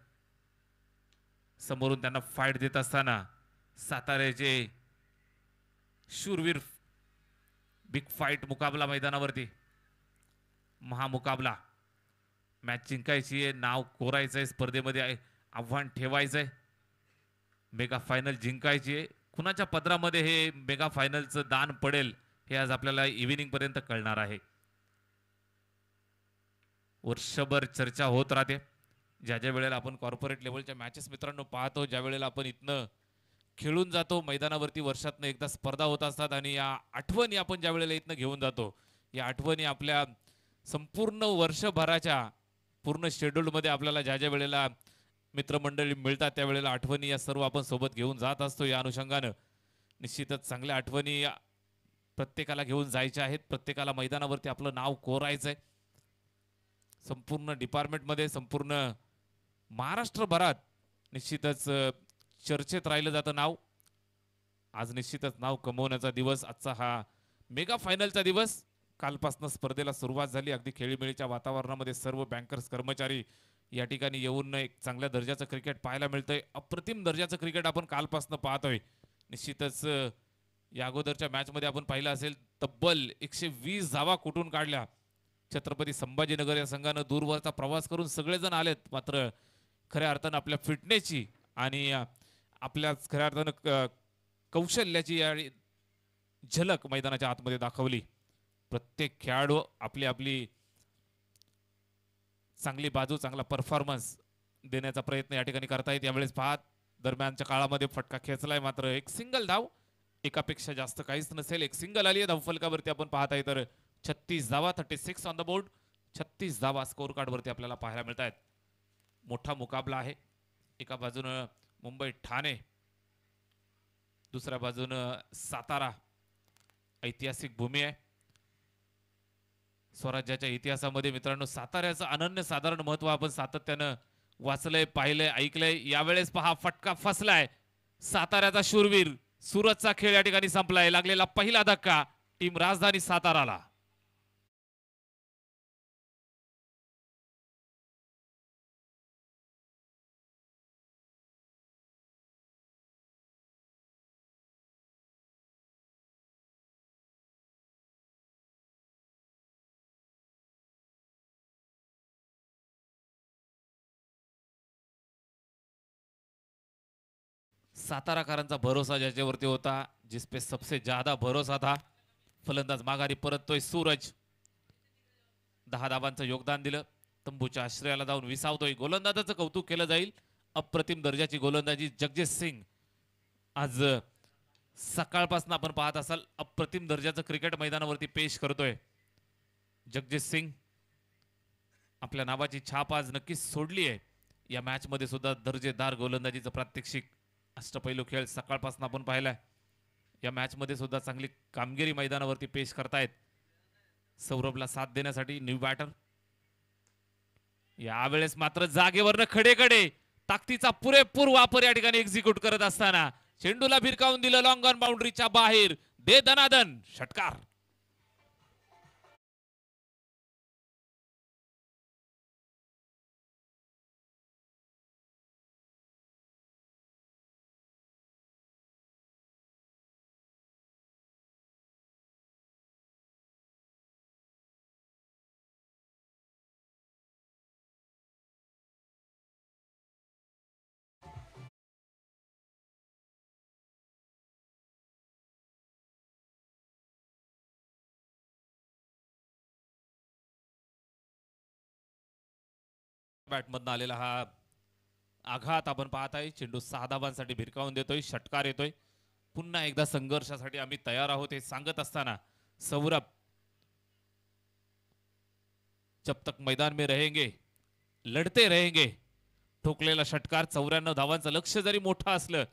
समोरून त्यांना फाईट देत असताना साताऱ्याचे शूरवीर. बिग फाईट मुकाबला मैदानावरती, महामुकाबला. मॅच जिंकायची आहे, नाव कोरायचंय, स्पर्धेमध्ये आव्हान ठेवायचंय, मेगा फायनल जिंकायची आहे. कुणाच्या पदरामध्ये हे मेगा फायनलचं दान पडेल हे आज आपल्याला इव्हिनिंग पर्यंत कळणार आहे. वर्षभर चर्चा होत राहते. ज्या ज्या वेळेला आपण कॉर्पोरेट लेवलच्या मॅचेस मित्रांनो पाहतो, ज्या वेळेला आपण इथनं खेळून जातो मैदानावरती, वर्षातनं एकदा स्पर्धा होत असतात आणि या आठवणी आपण ज्या वेळेला इथनं घेऊन जातो, या आठवणी आपल्या संपूर्ण वर्षभराच्या पूर्ण शेड्यूलमध्ये आपल्याला ज्या ज्या वेळेला मित्रमंडळी मिळतात त्यावेळेला आठवणी या सर्व आपण सोबत घेऊन जात असतो. या अनुषंगानं निश्चितच चांगल्या आठवणी प्रत्येकाला घेऊन जायच्या आहेत. प्रत्येकाला मैदानावरती आपलं नाव कोरायचंय. संपूर्ण डिपार्टमेंटमध्ये, संपूर्ण महाराष्ट्रभरात निश्चितच चर्चेत राहिलं जातं नाव. आज निश्चितच नाव कमवण्याचा दिवस, आजचा हा मेगा फायनलचा दिवस. कालपासून स्पर्धेला सुरुवात झाली. अगदी खेळीमेळीच्या वातावरणामध्ये सर्व बँकर्स कर्मचारी या ठिकाणी येऊन एक चांगल्या दर्जाचं क्रिकेट पाहायला मिळतंय. अप्रतिम दर्जाचं क्रिकेट आपण कालपासून पाहतोय. निश्चितच या अगोदरच्या मॅचमध्ये आपण पाहिलं असेल तब्बल 120 धावा कुठून काढल्या. छत्रपती संभाजीनगर या संघानं दूरवरचा प्रवास करून सगळेजण आलेत, मात्र खऱ्या अर्थानं आपल्या फिटनेसची आणि आपल्या खऱ्या अर्थानं कौशल्याची आणि झलक मैदानाच्या आतमध्ये दाखवली. प्रत्येक खेळाडू आपली आपली चांगली बाजू, चांगला परफॉर्मन्स देण्याचा प्रयत्न या ठिकाणी करतायत. यावेळेस पाहत दरम्यानच्या काळामध्ये फटका खेचलाय, मात्र एक सिंगल धाव, एकापेक्षा जास्त काहीच नसेल. एक सिंगल आली आहे धावफलकावरती आपण पाहत आहे. तर 36 धावा, 36 ऑन द बोर्ड. 36 धावा स्कोर कार्ड वरती आपल्याला पाहायला मिळत आहेत. मोठा मुकाबला आहे. एका बाजूनं मुंबई ठाणे, दुसऱ्या बाजूनं सातारा. ऐतिहासिक भूमी आहे. स्वराज्याच्या इतिहासामध्ये मित्रांनो साताऱ्याचं अनन्यसाधारण महत्व आपण सातत्यानं वाचलंय, पाहिलंय, ऐकलंय. यावेळेस पहा फटका फसलाय. साताऱ्याचा शूरवीर सूरजचा खेळ या ठिकाणी संपलाय. लागलेला पहिला धक्का टीम राजधानी साताराला. साताराकरांचा भरोसा ज्याच्यावरती होता, जिसपे सबसे ज्यादा भरोसा था, फलंदाज माघारी परततोय सूरज. 10 धावांचं योगदान दिलं. तंबूच्या आश्रयाला जाऊन विसावतोय. गोलंदाजाचं कौतुक केलं जाईल. अप्रतिम दर्जाची गोलंदाजी जगजित सिंग. आज सकाळपासून आपण पाहत असाल अप्रतिम दर्जाचं क्रिकेट मैदानावरती पेश करतोय जगजित सिंग. आपल्या नावाची छाप आज नक्कीच सोडली आहे. या मॅच मध्ये सुद्धा दर्जेदार गोलंदाजीचं प्रात्यक्षिक, अष्टपैलू खेळ सकाळपासून आपण पाहिलाय. या मॅच मध्ये सुद्धा चांगली कामगिरी मैदानावरती पेश करतायत. सौरभला साथ देण्यासाठी न्यू बॅटर. यावेळेस मात्र जागेवरनं खडे ताकदीचा पुरेपूर वापर या ठिकाणी एक्झिक्यूट करत असताना चेंडूला भिरकावून दिलं लॉंग ऑन बाउंड्रीच्या बाहेर. दे दनादन षटकार. बॅटमधनं आलेला हा आघात आपण पाहत आहे. चेंडू 6 धावांसाठी भिरकावून देतोय. षटकार येतोय. पुन्हा एकदा संघर्षासाठी आम्ही तयार आहोत हे सांगत असताना सौरभ जब तक मैदान में रहेंगे लढते रहेंगे. ठोकलेला षटकार 94 धावांचं लक्ष जरी मोठं असलं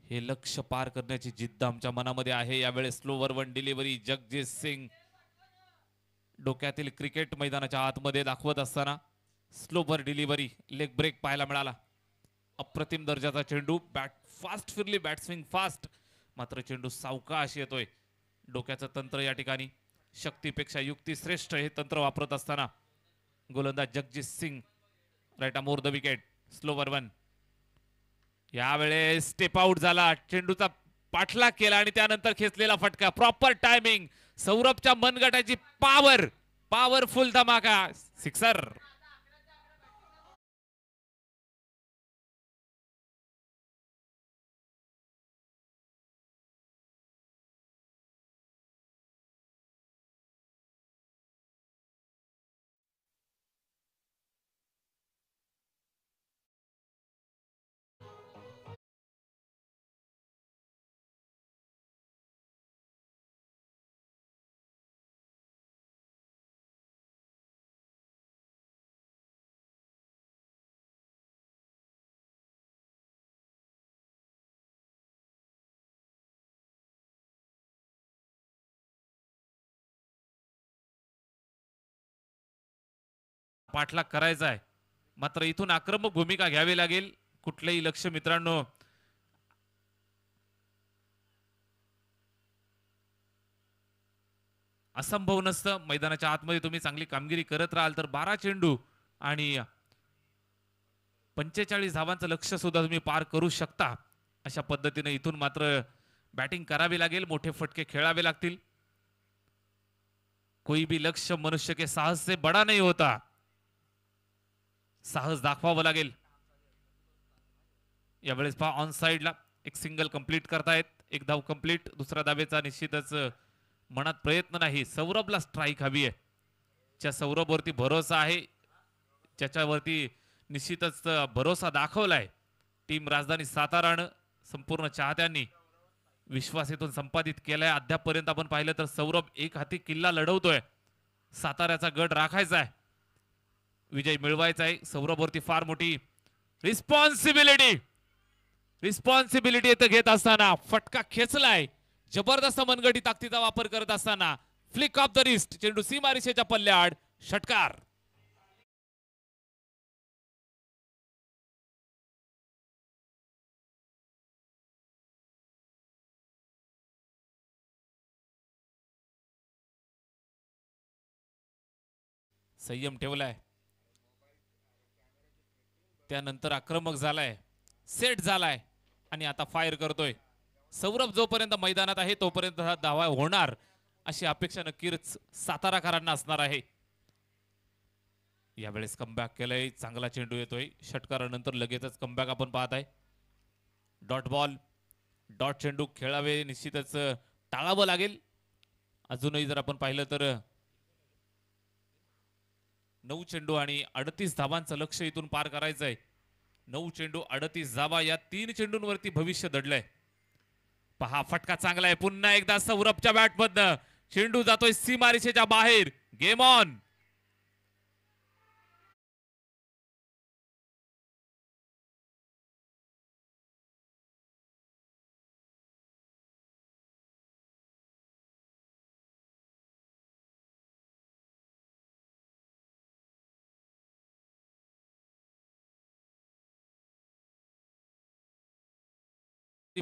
हे लक्ष पार करण्याची जिद्द आमच्या मनामध्ये आहे. यावेळेस slower one delivery Jagjit Singh डोक्यातील क्रिकेट मैदानाच्या आतमध्ये दाखवत असताना स्लोवर डिलिव्हरी लेग ब्रेक पाहायला मिळाला. अप्रतिम दर्जाचा चेंडू. बॅट फास्ट फिरली, बॅट स्विंग फास्ट, मात्र चेंडू सावकाश येतोय. डोक्याचं तंत्र या ठिकाणी शक्तीपेक्षा युक्ती श्रेष्ठ हे तंत्र वापरत असताना गोलंदाज Jagjit Singh right more the wicket. Slower one यावेळेस स्टेप आउट झाला. चेंडूचा पाठलाग केला आणि त्यानंतर खेचलेला फटका. Proper timing. सौरभच्या मनगटाची पॉवर, पॉवरफुल धमाका. सिक्सर. पाठलाग करायचा आहे, मात्र इथून आक्रमक भूमिका घ्यावी लागेल. कुठलेही लक्ष मित्रांनो असंभव नसतं. मैदानाच्या आतमध्ये तुम्ही चांगली कामगिरी करत राहाल तर 12 चेंडू आणि 45 धावांचं लक्ष सुद्धा तुम्ही पार करू शकता. अशा पद्धतीने इथून मात्र बॅटिंग करावी लागेल. मोठे फटके खेळावे लागतील. कोई भी लक्ष्य मनुष्य के साहस से बड़ा नहीं होता. साहस दाखवावं लागेल. यावेळेस पहा ऑन साइडला एक सिंगल कंप्लीट करतायत. एक धाव कंप्लीट. दुसऱ्या धावेचा निश्चितच मनात प्रयत्न नाही. सौरभला स्ट्राईक हवी आहे. ज्या सौरभवरती भरोसा आहे, ज्याच्यावरती निश्चितच भरोसा दाखवलाय टीम राजधानी सातारानं, संपूर्ण चाहत्यांनी विश्वास इथून संपादित केलाय. अद्यापपर्यंत आपण पाहिलं तर सौरभ एक हाती किल्ला लढवतोय. साताऱ्याचा गड राखायचा आहे, विजय मिळवायचा आहे. सौरभवरती फार मोठी रिस्पॉन्सिबिलिटी इथं घेत असताना फटका खेचलाय. जबरदस्त मनगटी ताकदीचा वापर करत असताना फ्लिक ऑफ द रिस्ट. चेंडू सीमारेषेच्या पल्ल्याआड. षटकार. संयम ठेवलाय, त्यानंतर आक्रमक झालाय, सेट झालाय आणि आता फायर करतोय. सौरभ जोपर्यंत मैदानात आहे तोपर्यंत हा धावा होणार अशी अपेक्षा नक्कीच साताराकरांना असणार आहे. यावेळेस कमबॅक केलंय. चांगला चेंडू येतोय. षटकारानंतर लगेचच कमबॅक आपण पाहत आहे. डॉट बॉल, डॉट चेंडू खेळावे निश्चितच टाळावं लागेल. अजूनही जर आपण पाहिलं तर 9 चेंडू आणि 38 धावांचं लक्ष इथून पार करायचंय. 9 चेंडू 38 धावा या 3 चेंडूंवरती भविष्य दडलंय. पहा फटका चांगला आहे. पुन्हा एकदा सौरभच्या बॅटमधनं चेंडू जातोय सीमारेषेच्या बाहेर. Game on.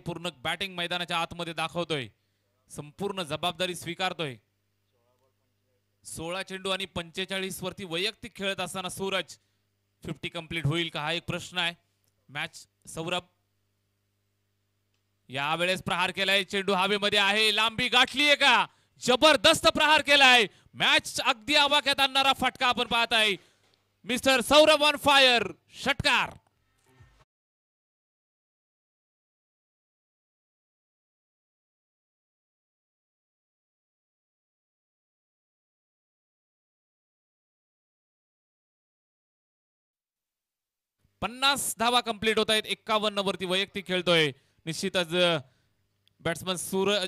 पूर्ण बॅटिंग मैदानाच्या आतमध्ये दाखवतोय. संपूर्ण जबाबदारी स्वीकारतोय. 16 चेंडू आणि 45 वरती वैयक्तिक खेळत असताना सूरज 50 कंप्लीट होईल का हा एक प्रश्न आहे. मॅच सौरभ यावेळेस प्रहार केलाय. चेंडू हवेमध्ये आहे. लांबी गाठलीये का? जबरदस्त प्रहार केलाय. मॅच अगदी आवाक्यात आणणारा फटका आपण पाहत आहे. Mister Saurabh on fire. षटकार. पन्नास धावा कंप्लीट होत आहेत. 51 वरती वैयक्तिक खेळतोय. निश्चितच बॅट्समन सूरज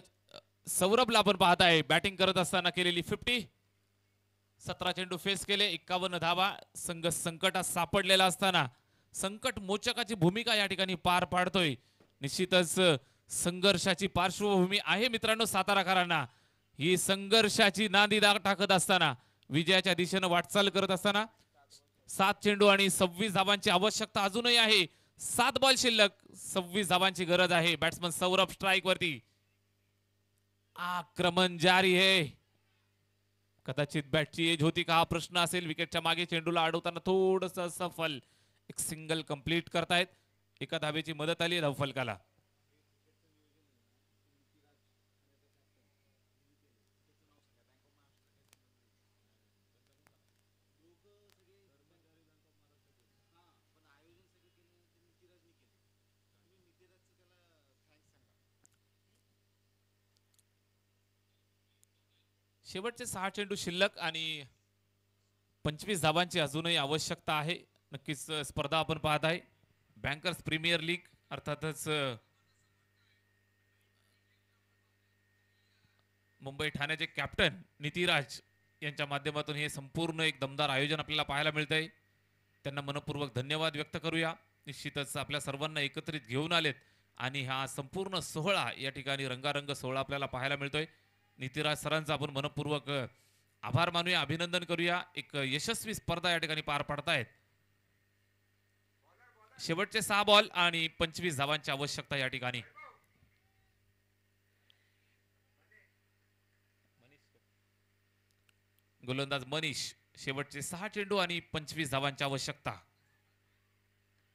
सौरभला आपण पाहत आहे बॅटिंग करत असताना केलेली 50. 17 चेंडू फेस केले, 51 धावा. संघ संकटात सापडलेला असताना संकट मोचकाची भूमिका या ठिकाणी पार पाडतोय. निश्चितच संघर्षाची पार्श्वभूमी आहे मित्रांनो साताराकरांना. ही संघर्षाची नांदी टाकत असताना विजयाच्या दिशेने वाटचाल करत असताना 7 चेंडू आणि 26 धावांची आवश्यकता अजूनही आहे. 7 बॉल शिल्लक, 26 धावांची गरज आहे. बॅट्समन सौरभ स्ट्राईक वरती. आक्रमण जारी आहे. कदाचित बॅटची एज होती का हा प्रश्न असेल. विकेटच्या मागे चेंडूला अडवताना थोडस सफल. एक सिंगल कंप्लीट करतायत. एका धावेची मदत आली धावफलकाला. शेवटचे 6 चेंडू शिल्लक आणि 25 धावांची अजूनही आवश्यकता आहे. नक्कीच स्पर्धा आपण पाहत आहे बँकर्स प्रीमियर लीग. अर्थातच मुंबई ठाण्याचे कॅप्टन नितीराज यांच्या माध्यमातून हे संपूर्ण एक दमदार आयोजन आपल्याला पाहायला मिळतंय. त्यांना मनपूर्वक धन्यवाद व्यक्त करूया. निश्चितच आपल्या सर्वांना एकत्रित घेऊन आलेत आणि हा संपूर्ण सोहळा या ठिकाणी रंगारंग सोहळा आपल्याला पाहायला मिळतोय. नितीराज सरांचा आपण मनपूर्वक आभार मानूया, अभिनंदन करूया. एक यशस्वी स्पर्धा या ठिकाणी पार पाडतायत. शेवटचे 6 बॉल आणि 25 धावांची आवश्यकता या ठिकाणी. गोलंदाज मनीष. शेवटचे 6 चेंडू आणि 25 धावांची आवश्यकता.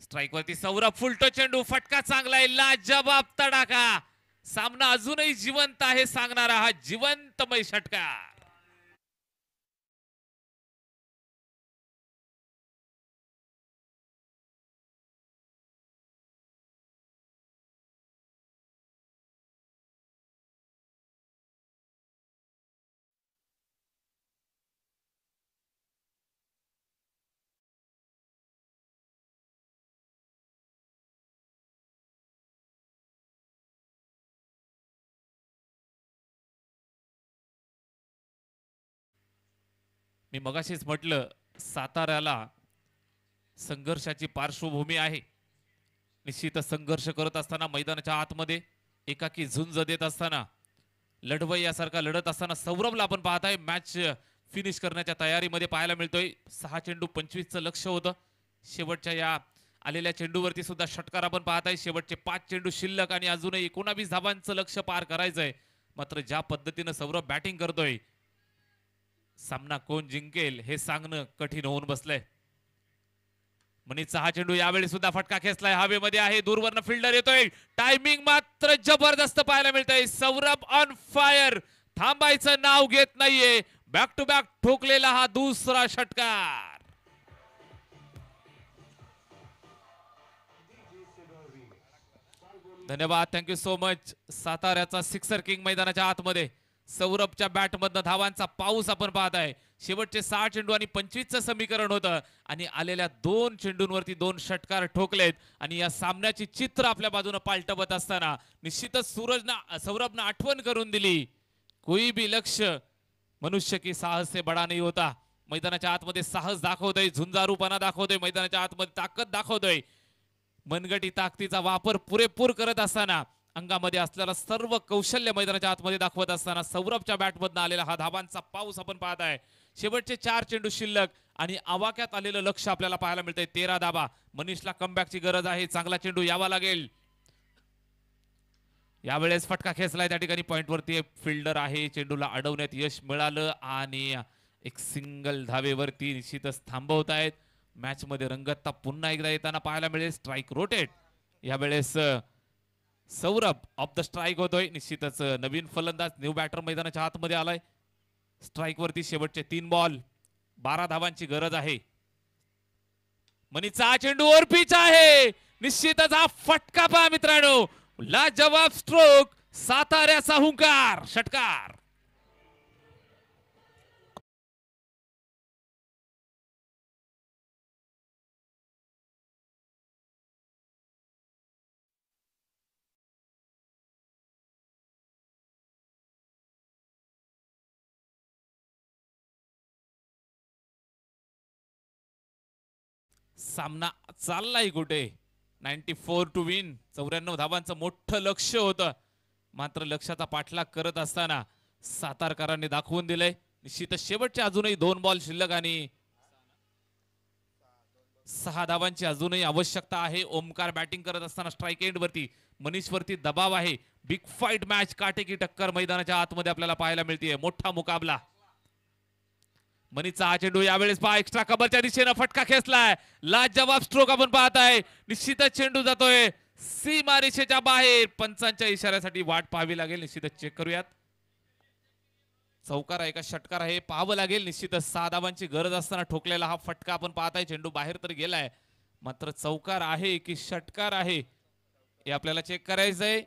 स्ट्राईक वरती सौरभ. फुलटो चेंडू, फटका चांगला आहे, लाजवाब तडाखा. सामना अजूनही जिवंत आहे सांगणारा हा जिवंतमय षटकार. मी मगाशीच म्हटलं साताऱ्याला संघर्षाची पार्श्वभूमी आहे. निश्चितच संघर्ष करत असताना मैदानाच्या आतमध्ये एकाकी झुंज देत असताना लढवई यासारखा लढत असताना सौरभला आपण पाहत आहे मॅच फिनिश करण्याच्या तयारीमध्ये पाहायला मिळतोय. 6 चेंडू 25चं लक्ष होतं. शेवटच्या या आलेल्या चेंडूवरती सुद्धा षटकार आपण पाहत आहे. शेवटचे 5 चेंडू शिल्लक आणि अजूनही 19 धावांचं लक्ष पार करायचंय. मात्र ज्या पद्धतीनं सौरभ बॅटिंग करतोय सामना कोण जिंकेल हे सांगणं कठीण होऊन बसलंय. मनीषचा हा चेंडू यावेळी सुद्धा फटका खेचलाय, हवेमध्ये आहे, दूरवरनं फिल्डर येतोय. टायमिंग मात्र जबरदस्त पाहायला मिळतंय. सौरभ ऑन फायर, थांबायचं नाव घेत नाहीये. बॅक टू बॅक ठोकलेला हा दुसरा षटकार. धन्यवाद, थँक्यू सो मच. साताऱ्याचा सिक्सर किंग मैदानाच्या आतमध्ये सौरभच्या बॅटमधनं धावांचा पाऊस आपण पाहत आहे. शेवटचे 6 चेंडू आणि 25चं समीकरण होतं आणि आलेल्या 2 चेंडूंवरती 2 षटकार ठोकलेत आणि या सामन्याची चित्र आपल्या बाजूने पालटवत असताना निश्चितच सौरभनं आठवण करून दिली, कोई भी लक्ष्य मनुष्य की साहस से बडा नहीं होता. मैदानाच्या आतमध्ये साहस दाखवतोय, झुंजारूपणा दाखवतोय, मैदानाच्या आतमध्ये ताकद दाखवतोय. मनगटी ताकदीचा वापर पुरेपूर करत असताना अंगामध्ये असलेला सर्व कौशल्य मैदानाच्या आतमध्ये दाखवत असताना सौरभच्या बॅटमधनं आलेला हा धावांचा पाऊस आपण पाहत आहे. शेवटचे 4 चेंडू शिल्लक आणि आवाक्यात आलेलं लक्ष आपल्याला पाहायला मिळतंय. 13 धावा. मनीषला कमबॅकची गरज आहे. चांगला चेंडू यावा लागेल. यावेळेस फटका खेचलाय, त्या ठिकाणी पॉइंट वरती फिल्डर आहे. चेंडूला अडवण्यात यश मिळालं आणि एक सिंगल धावेवरती निश्चितच थांबवतायत. मॅच मध्ये रंगतता पुन्हा एकदा येताना पाहायला मिळेल. Strike rotate. यावेळेस सौरभ ऑफ द स्ट्राईक होतोय. निश्चितच नवीन फलंदाज न्यू बॅटर मैदानाच्या आतमध्ये आलाय. स्ट्राईक वरती शेवटचे 3 बॉल, 12 धावांची गरज आहे. मनीचा चेंडू वर पिच आहे. निश्चितच हा फटका पहा मित्रांनो, लाजवाब स्ट्रोक, साताऱ्याचा हुंकार, षटकार. सामना चाललाय कुठे. 94 टू विन. 94 धावांचं मोठं लक्ष होतं, मात्र लक्षाचा पाठलाग करत असताना सातारकरांनी दाखवून दिलंय. निश्चितच शेवटचे अजूनही 2 बॉल शिल्लक आणि 6 धावांची अजूनही आवश्यकता आहे. ओमकार बॅटिंग करत असताना स्ट्राईक एंड वरती, मनीष वरती दबाव आहे. बिग फाईट मॅच, काटेकी टक्कर मैदानाच्या आतमध्ये आपल्याला पाहायला मिळते. मोठा मुकाबला. मनीचा हा चेंडू यावेळेस पहा एक्स्ट्रा कव्हरच्या दिशेनं फटका खेचलाय. लाजवाब स्ट्रोक आपण पाहताय. निश्चितच चेंडू जातोय सीमारेषेच्या बाहेर. पंचांच्या इशाऱ्यासाठी वाट पाहावी लागेल. निश्चितच चेक करूयात. चौकार आहे का षटकार आहे पाहावं लागेल. निश्चितच 6 धावांची गरज असताना ठोकलेला हा फटका आपण पाहताय. चेंडू बाहेर तर गेलाय, मात्र चौकार आहे की षटकार आहे हे आपल्याला चेक करायचंय.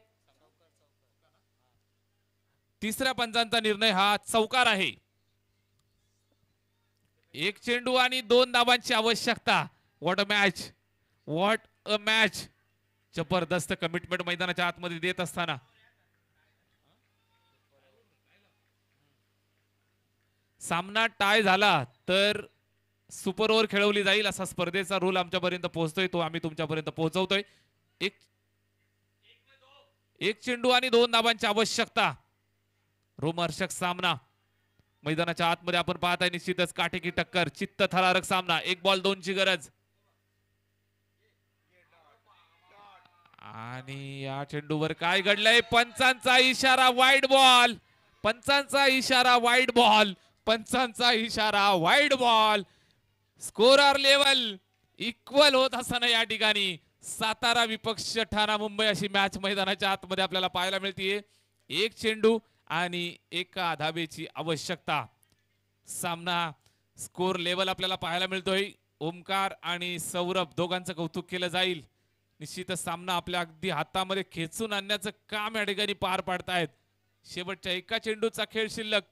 तिसऱ्या पंचांचा निर्णय हा चौकार आहे. 1 चेंडू आणि 2 धावांची आवश्यकता. What a match, what a match. जबरदस्त कमिटमेंट मैदानाच्या आतमध्ये देत असताना सामना टाय झाला तर सुपर ओव्हर खेळवली जाईल असा स्पर्धेचा रूल आमच्यापर्यंत पोहोचतोय, तो आम्ही तुमच्यापर्यंत पोहोचवतोय. एक चेंडू आणि 2 धावांची आवश्यकता. रोमहर्षक सामना मैदानाच्या आतमध्ये आपण पाहताय. निश्चितच काटेकी टक्कर, चित्त थरारक सामना. 1 बॉल 2 ची गरज. आणि या चेंडूवर काय घडलंय? पंचांचा इशारा वाईड बॉल. पंचांचा इशारा वाईड बॉल. पंचांचा इशारा wide ball. Scorer level equal होत असताना या ठिकाणी सातारा विपक्ष ठाणा मुंबई अशी मॅच मैदानाच्या आतमध्ये आपल्याला पाहायला मिळते. 1 चेंडू आणि 1 धावेची आवश्यकता. सामना स्कोर लेवल आपल्याला पाहायला मिळतोय. ओमकार आणि सौरभ दोघांचं कौतुक केलं जाईल. निश्चितच सामना आपल्या अगदी हातामध्ये खेचून आणण्याचं काम या ठिकाणी पार पाडतायत. शेवटच्या 1 चेंडूचा खेळ शिल्लक.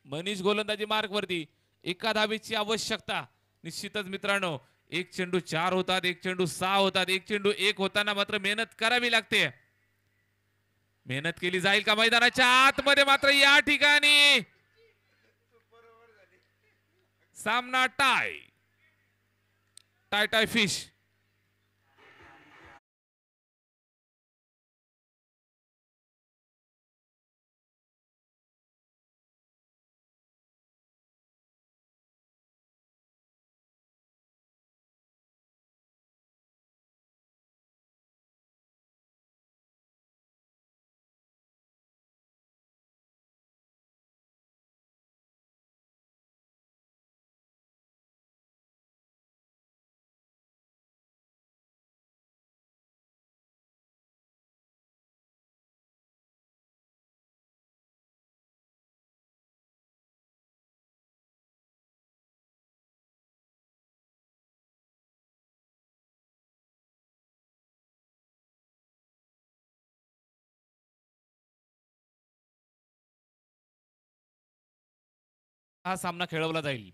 मनीष गोलंदाजी मार्ग वरती. 1 धावेची आवश्यकता. निश्चितच मित्रांनो, 1 चेंडू 4 होतात, 1 चेंडू 6 होतात, 1 चेंडू 1 होताना मात्र मेहनत करावी लागते. मेहनत केली जाईल का मैदानाच्या आतमध्ये? मात्र या ठिकाणी सामना टाय. Tie tie fish. हा सामना खेळवला जाईल.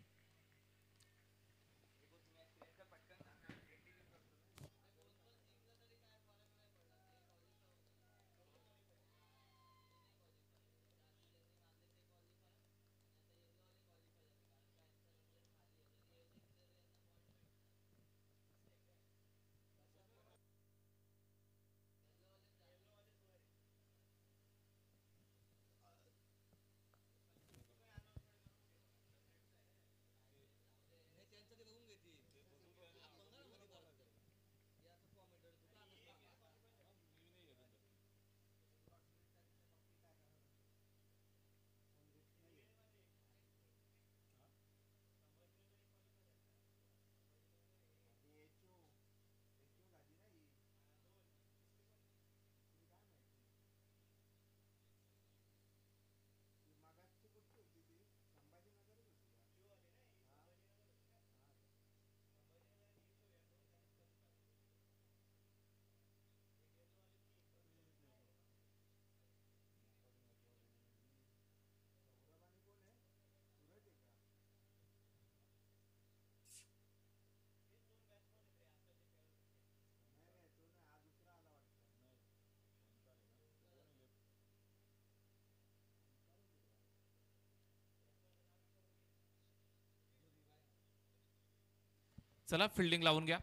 चला फिल्डिंग लावून घ्या.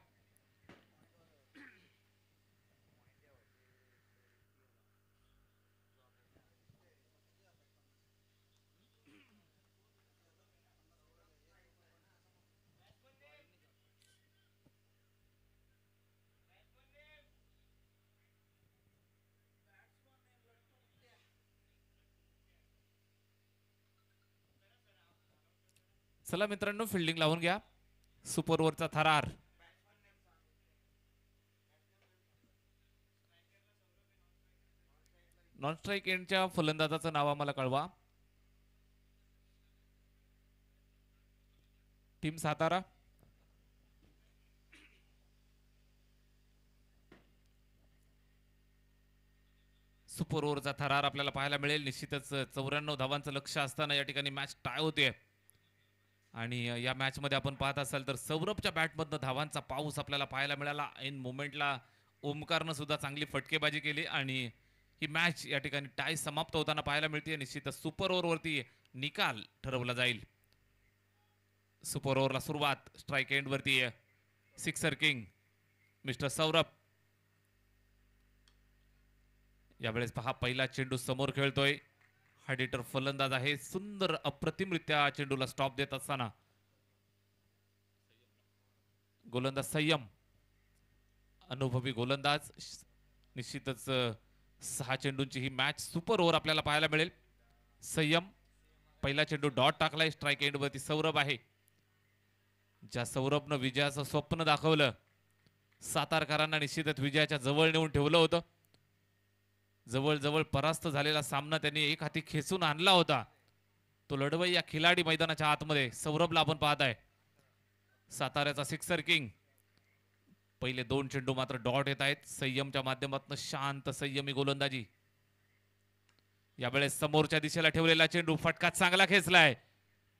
चला मित्रांनो फिल्डिंग लावून घ्या. सुपर ओव्हरचा थरार. नॉन स्ट्राईक एंडच्या फलंदाजाचं नाव आम्हाला कळवा. टीम सातारा. सुपर ओव्हरचा थरार आपल्याला पाहायला मिळेल. निश्चितच 94 धावांचं लक्ष असताना या ठिकाणी मॅच टाय होते आणि या मॅच मध्ये आपण पाहत असाल तर सौरभच्या बॅटमधनं धावांचा पाऊस आपल्याला पाहायला मिळाला. इन मोमेंटला ओमकारनं सुद्धा चांगली फटकेबाजी केली आणि ही मॅच या ठिकाणी टाय समाप्त होताना पाहायला मिळते. निश्चितच सुपर ओव्हरवरती निकाल ठरवला जाईल. सुपर ओव्हरला सुरुवात. स्ट्राईक एंड वरती सिक्सर किंग मिस्टर सौरभ. यावेळेस पहा पहिला चेंडू समोर खेळतोय. हार्डिटर फलंदाज आहे. सुंदर अप्रतिमरित्या चेंडूला स्टॉप देत असताना गोलंदाज संयम. अनुभवी गोलंदाज. निश्चितच 6 चेंडूंची ही मॅच सुपर ओव्हर आपल्याला पाहायला मिळेल. संयम पहिला चेंडू डॉट टाकलाय. स्ट्राईक एंड वरती सौरभ आहे. ज्या सौरभनं विजयाचं स्वप्न दाखवलं, सातारकरांना निश्चितच विजयाच्या जवळ नेऊन ठेवलं होतं. जवळ परास्त झालेला सामना त्यांनी एक हाती खेचून आणला होता. तो लढवई या खिलाडी मैदानाच्या आतमध्ये सौरभला आपण पाहताय. साताऱ्याचा सिक्सर किंग. पहिले 2 चेंडू मात्र डॉट येत आहेत. संयमच्या माध्यमातून शांत संयमी गोलंदाजी. यावेळेस समोरच्या दिशेला ठेवलेला चेंडू फटका चांगला खेचलाय.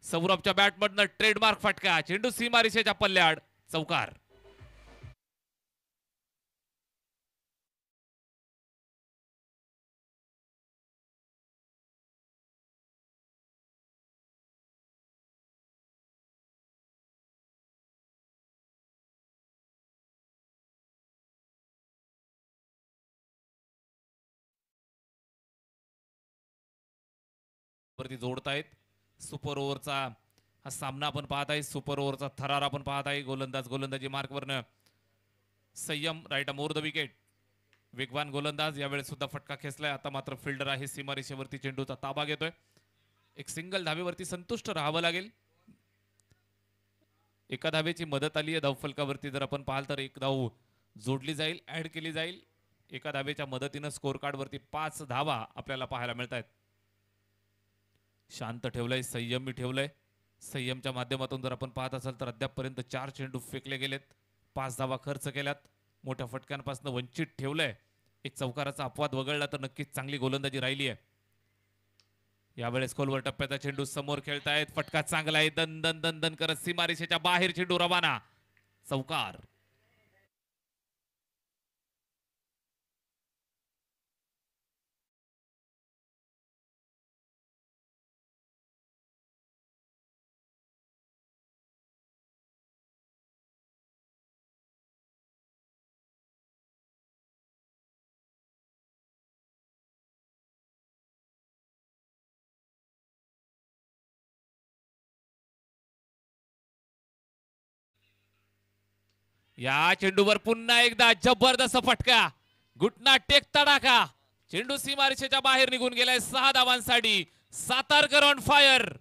सौरभच्या बॅटमधनं ट्रेडमार्क फटका. चेंडू सीमारेषेच्या पल्ल्याड. चौकार. वरती जोडतायत. सुपर ओव्हरचा हा सामना आपण पाहत आहे. सुपर ओव्हरचा थरार आपण पाहत आहे. गोलंदाजी मार्कवरनं संयम राईट मोर द विकेट. वेगवान गोलंदाज. यावेळेस सुद्धा फटका खेचलाय. आता मात्र फिल्डर आहे सीमारेषेवरती चेंडूचा ताबा घेतोय. एक सिंगल धावेवरती संतुष्ट राहावं लागेल. एका धावेची मदत आली आहे धावफलकावरती. जर आपण पाहाल तर एक धाव जोडली जाईल, ऍड केली जाईल. एका धावेच्या मदतीनं स्कोर कार्ड वरती 5 धावा आपल्याला पाहायला मिळत आहेत. शांत ठेवलंय. संयमी ठेवलंय. संयमच्या माध्यमातून जर आपण पाहत असाल तर अद्यापपर्यंत 4 चेंडू फेकले गेलेत. 5 धावा खर्च केल्यात. मोठ्या फटक्यांपासून वंचित ठेवलंय. एक चौकाराचा अपवाद वगळला तर नक्कीच चांगली गोलंदाजी राहिली आहे. यावेळेस खोलवर टप्प्याचा चेंडू समोर खेळतायत. फटका चांगला आहे. दन दन दन दन करत सीमारेषेच्या बाहेर चेंडू रवाना. चौकार. या चेंडूवर पुन्हा एकदा जबरदस्त फटका. घुटना टेक तडाखा. चेंडू सीमारेषेच्या बाहेर निघून गेलाय. 6 धावांसाठी सातारकर ऑन फायर.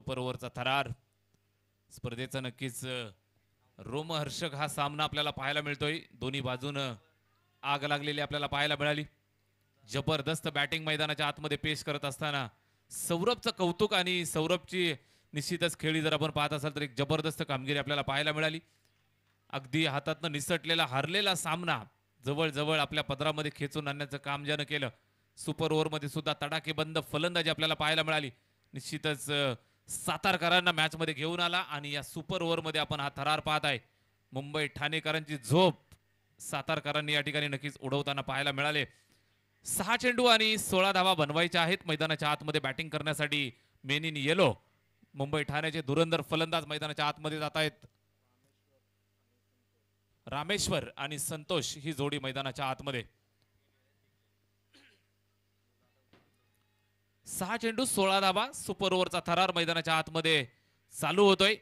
सुपर ओव्हरचा थरार. स्पर्धेचा नक्कीच रोमहर्षक हा सामना आपल्याला पाहायला मिळतोय. दोन्ही बाजूनं आग लागलेली आपल्याला पाहायला मिळाली. जबरदस्त बॅटिंग मैदानाच्या आतमध्ये पेश करत असताना सौरभचं कौतुक आणि सौरभची निश्चितच खेळी जर आपण पाहत असाल तर एक जबरदस्त कामगिरी आपल्याला पाहायला मिळाली. अगदी हातातनं निसटलेला हारलेला सामना जवळजवळ आपल्या पदरामध्ये खेचून आणण्याचं काम ज्यानं केलं. सुपर ओव्हरमध्ये सुद्धा तडाखेबंद फलंदाजी आपल्याला पाहायला मिळाली. निश्चितच सातारकरांना मॅचमध्ये घेऊन आला आणि या सुपर ओव्हरमध्ये आपण हा थरार पाहत आहे. मुंबई ठाणेकरांची झोप सातारकरांनी या ठिकाणी नक्कीच उडवताना पाहायला मिळाले. 6 चेंडू आणि 16 धावा बनवायच्या आहेत मैदानाच्या आतमध्ये बॅटिंग करण्यासाठी. मेन इन येलो मुंबई ठाण्याचे धुरंधर फलंदाज मैदानाच्या आतमध्ये जात आहेत. रामेश्वर आणि संतोष ही जोडी मैदानाच्या आतमध्ये. 6 चेंडू 16 धावा सुपर ओव्हरचा थरार मैदानाच्या आतमध्ये चालू होतोय.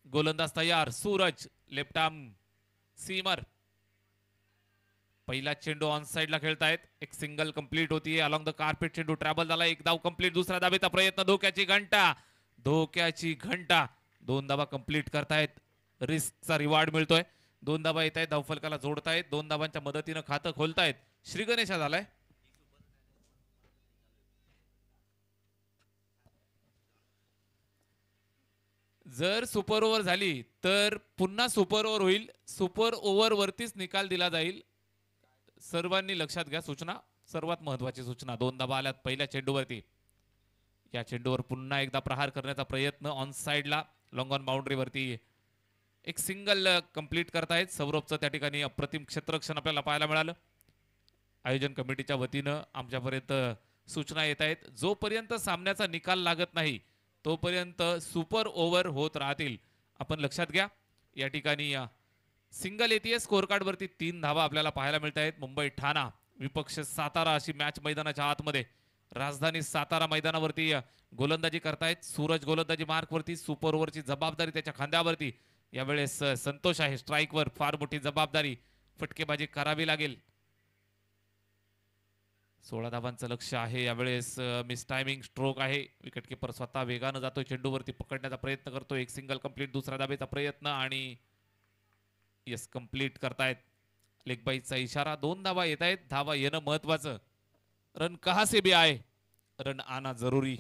गोलंदाज तयार. Suraj left arm seamer. पहिला चेंडू ऑन साइडला खेळतायत. एक सिंगल कंप्लीट होतीये. अलॉंग द कार्पेट चेंडू ट्रॅव्हल झाला. एक धाव कंप्लीट. दुसरा धावेचा प्रयत्न. धोक्याची घंटा. धोक्याची घंटा. 2 धावा कंप्लीट करतायत. रिस्कचा रिवॉर्ड मिळतोय. 2 धावा येत आहेत. धावफलकाला जोडतायत. 2 धावांच्या मदतीनं खातं खोलतायत. श्री गणेशा झालाय. जर सुपर ओव्हर झाली तर पुन्हा सुपर ओव्हर होईल. सुपर ओव्हर वरतीच निकाल दिला जाईल. सर्वांनी लक्षात घ्या सूचना. सर्वात महत्वाची सूचना. 2 धावा आल्यात पहिल्या चेंडूवरती. या चेंडूवर पुन्हा एकदा प्रहार करण्याचा प्रयत्न ऑन साइडला लॉंग ऑन बाउंड्रीवरती. एक सिंगल कंप्लीट करतायत. सौरभचं त्या ठिकाणी अप्रतिम क्षेत्ररक्षण आपल्याला पाहायला मिळालं. आयोजन कमिटीच्या वतीनं आमच्यापर्यंत सूचना येत आहेत. जोपर्यंत सामन्याचा निकाल लागत नाही तोपर्यंत सुपर ओव्हर होत राहतील. आपण लक्षात घ्या. या ठिकाणी सिंगल येते. स्कोअर कार्डवरती 3 धावा आपल्याला पाहायला मिळत आहेत. मुंबई ठाणा विपक्ष सातारा अशी मॅच मैदानाच्या आतमध्ये. राजधानी सातारा मैदानावरती गोलंदाजी करतायत. सूरज गोलंदाजी मार्कवरती. सुपर ओव्हरची जबाबदारी त्याच्या खांद्यावरती. यावेळेस संतोष आहे स्ट्राईकवर. फार मोठी जबाबदारी. फटकेबाजी करावी लागेल. 16 धावांचं लक्ष आहे. यावेळेस मिस टायमिंग स्ट्रोक आहे. विकेट किपर स्वतः वेगानं जातोय. चेंडूवरती पकडण्याचा प्रयत्न करतोय. एक सिंगल कंप्लीट. दुसरा धावेचा प्रयत्न आणि यस कंप्लीट करतायत. लेग बाईचा इशारा. 2 धावा येत आहेत. धावा येणं महत्वाचं. रन कहा से भी आए रन आना जरुरी.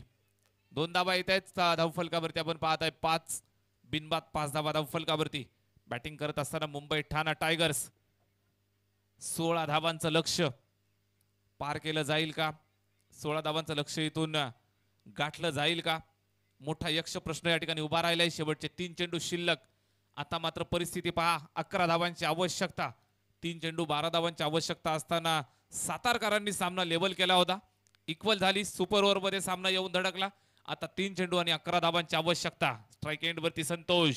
2 धावा येत आहेत धावफलकावरती. आपण पाहत आहे 5 बिनबाद 5 धावा धावफलकावरती. बॅटिंग करत असताना मुंबई ठाणा टायगर्स. 16 धावांचं लक्ष पार केलं जाईल का? 16 धावांचं लक्ष इथून गाठलं जाईल का? मोठा यक्ष प्रश्न या ठिकाणी उभा राहिलाय. शेवटचे 3 चेंडू शिल्लक. आता मात्र परिस्थिती पहा. 11 धावांची आवश्यकता. 3 चेंडू 12 धावांची आवश्यकता असताना सातारकरांनी सामना लेवल केला होता. इक्वल झाली. सुपर ओव्हर मध्ये सामना येऊन धडकला. आता 3 चेंडू आणि 11 धावांची आवश्यकता. स्ट्राईक एंड वरती संतोष.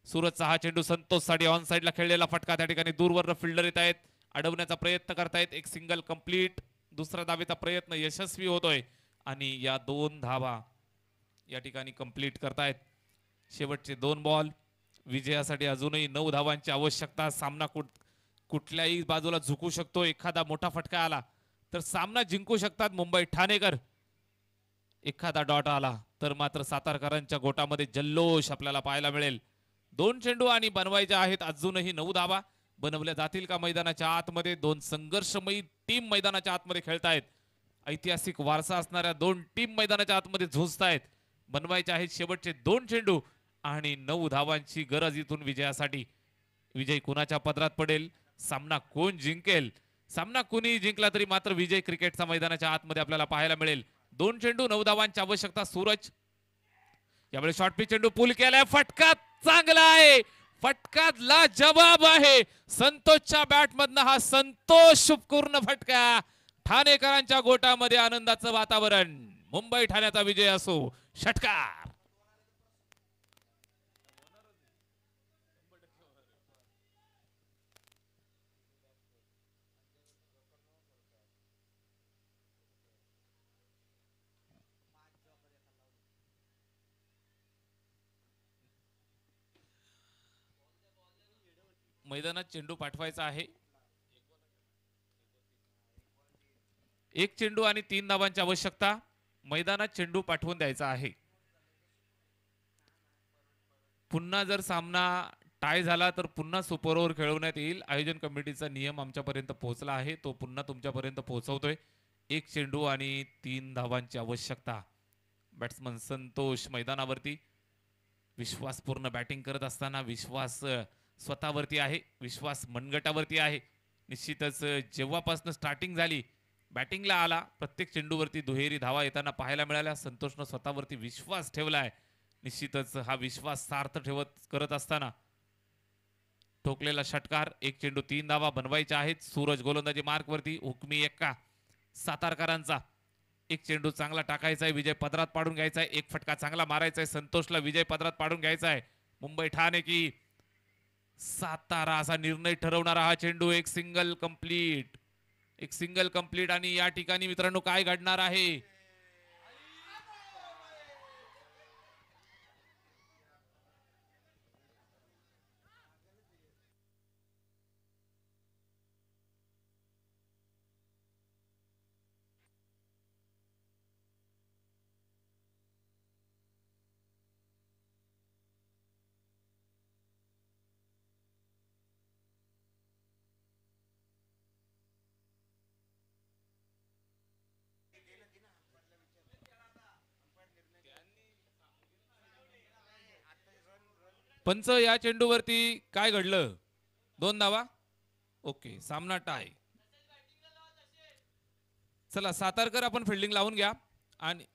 सूरजचा हा चेंडू संतोष साठी ऑन साइडला खेळलेला फटका. त्या ठिकाणी दूरवर फिल्डर येत आहेत. अडवण्याचा प्रयत्न करतायत. एक सिंगल कंप्लीट. दुसरा धावेचा प्रयत्न यशस्वी होतोय आणि या 2 धावा या ठिकाणी कंप्लीट करतायत. शेवटचे 2 बॉल. विजयासाठी अजूनही 9 धावांची आवश्यकता. सामना कुठल्याही बाजूला झुकू शकतो. एखादा मोठा फटका आला तर सामना जिंकू शकतात मुंबई ठाणेकर. एखादा डॉट आला तर मात्र सातारकरांच्या गोटामध्ये जल्लोष आपल्याला पाहायला मिळेल. 2 चेंडू आणि बनवायच्या आहेत. अजूनही 9 धावा बनवल्या जातील का मैदानाच्या आतमध्ये? 2 संघर्षमयी टीम मैदानाच्या आतमध्ये खेळतायत. ऐतिहासिक वारसा असणाऱ्या 2 टीम मैदानाच्या आतमध्ये झुंजतायत. बनवायचे आहेत शेवटचे 2 चेंडू आणि 9 धावांची गरज इथून विजयासाठी. विजय कुणाच्या पदरात पडेल? सामना कोण जिंकेल? सामना कुणी जिंकला तरी मात्र विजय क्रिकेटचा मैदानाच्या आतमध्ये आपल्याला पाहायला मिळेल. 2 चेंडू 9 धावांची आवश्यकता. सूरज यावेळी शॉर्ट पिच चेंडू पुल केलाय. फटका चांगला आहे. फटका ला जवाब आहे. संतोषच्या बॅट मधनं हा संतोषपूर्ण फटका. ठाणेकरांच्या गोटामध्ये आनंदाचं वातावरण. मुंबई ठाण्याचा विजय असो. षटकार. मैदानात चेंडू पाठवायचा आहे. 1 चेंडू आणि 3 धावांची आवश्यकता. मैदानात चेंडू पाठवून द्यायचा आहे. पुन्हा जर सामना टाय झाला तर पुन्हा सुपर ओव्हर खेळवण्यात येईल. आयोजन कमिटीचा नियम आमच्यापर्यंत पोहोचला आहे, तो पुन्हा तुमच्यापर्यंत पोहोचवतोय. एक चेंडू आणि 3 धावांची आवश्यकता. बॅट्समन संतोष मैदानावरती विश्वासपूर्ण बॅटिंग करत असताना विश्वास स्वतःवरती आहे, विश्वास मनगटावरती आहे. निश्चितच जेव्हापासून स्टार्टिंग झाली बॅटिंगला आला, प्रत्येक चेंडूवरती दुहेरी धावा येताना पाहायला मिळाल्या. संतोषनं स्वतःवरती विश्वास ठेवलाय. निश्चितच हा विश्वास सार्थ ठेवत करत असताना ठोकलेला षटकार, एक चेंडू 3 धावा बनवायच्या आहेत. सूरज गोलंदाजी मार्कवरती, हुकमी एक्का सातारकरांचा. एक चेंडू चांगला टाकायचा आहे, विजय पदरात पाडून घ्यायचा आहे. एक फटका चांगला मारायचा आहे, संतोषला विजय पदरात पाडून घ्यायचा आहे. मुंबई ठाणे की सातारा असा निर्णय ठरवणारा हा चेंडू. एक सिंगल कंप्लीट, एक सिंगल कंप्लीट. आणि या ठिकाणी मित्रांनो काय घडणार आहे? पंच, या चेंडूवरती काय घडलं? 2 धावा. ओके, सामना टाय. चला सातारकर, आपण फिल्डिंग लावून घ्या. आणि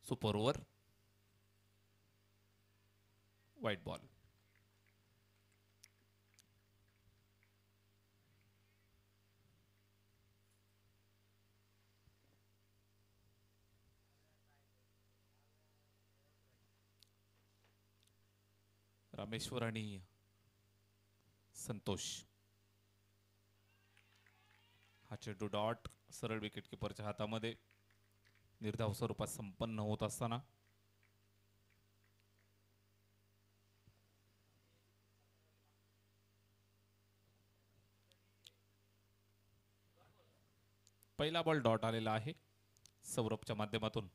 super over, white ball. Rameshwar आणि संतोष. हा चेंडू डॉट सरळ विकेट किपरच्या हातामध्ये निर्धाव स्वरूपात संपन्न होत असताना पहिला बॉल डॉट आलेला आहे सौरभच्या माध्यमातून.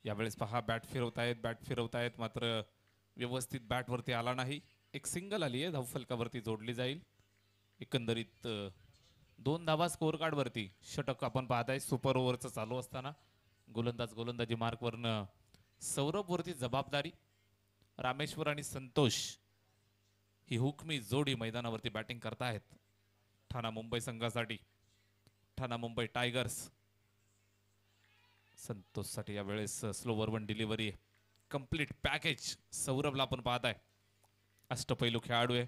यावेळेस पहा बॅट फिरवतायत मात्र व्यवस्थित बॅट वरती आला नाही. एक सिंगल आली आहे, धावफलकावरती जोडली जाईल. एकंदरीत 2 धावा स्कोअर कार्ड वरती. षटक आपण पाहताय सुपर ओव्हरचं चालू असताना गोलंदाजी मार्क वरनं सौरभ वरती जबाबदारी. रामेश्वर आणि संतोष ही हुकमी जोडी मैदानावरती बॅटिंग करतायत ठाणा मुंबई संघासाठी. ठाणा मुंबई टायगर्स. संतोष साठी यावेळेस slower one delivery complete package. सौरभला आपण पाहताय अष्टपैलू खेळाडू आहे.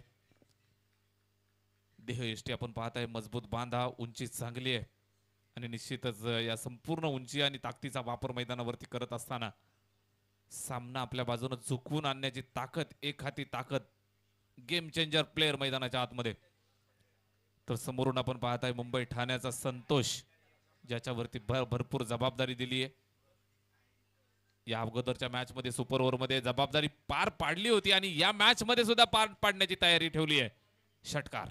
देहयष्टी आपण पाहताय मजबूत बांधा, उंची चांगली आहे आणि निश्चितच या संपूर्ण उंची आणि ताकदीचा वापर मैदानावरती करत असताना सामना आपल्या बाजूने झुकवून आणण्याची ताकद, एक हाती ताकद, गेम चेंजर प्लेअर मैदानाच्या आतमध्ये. तर समोरून आपण पाहताय मुंबई ठाण्याचा संतोष, ज्याच्यावरती भरपूर जबाबदारी दिली आहे. या अगोदरच्या मॅच मध्ये सुपर ओव्हर मध्ये जबाबदारी पार पाडली होती आणि या मॅच मध्ये सुद्धा पार पाडण्याची तयारी ठेवली आहे. षटकार.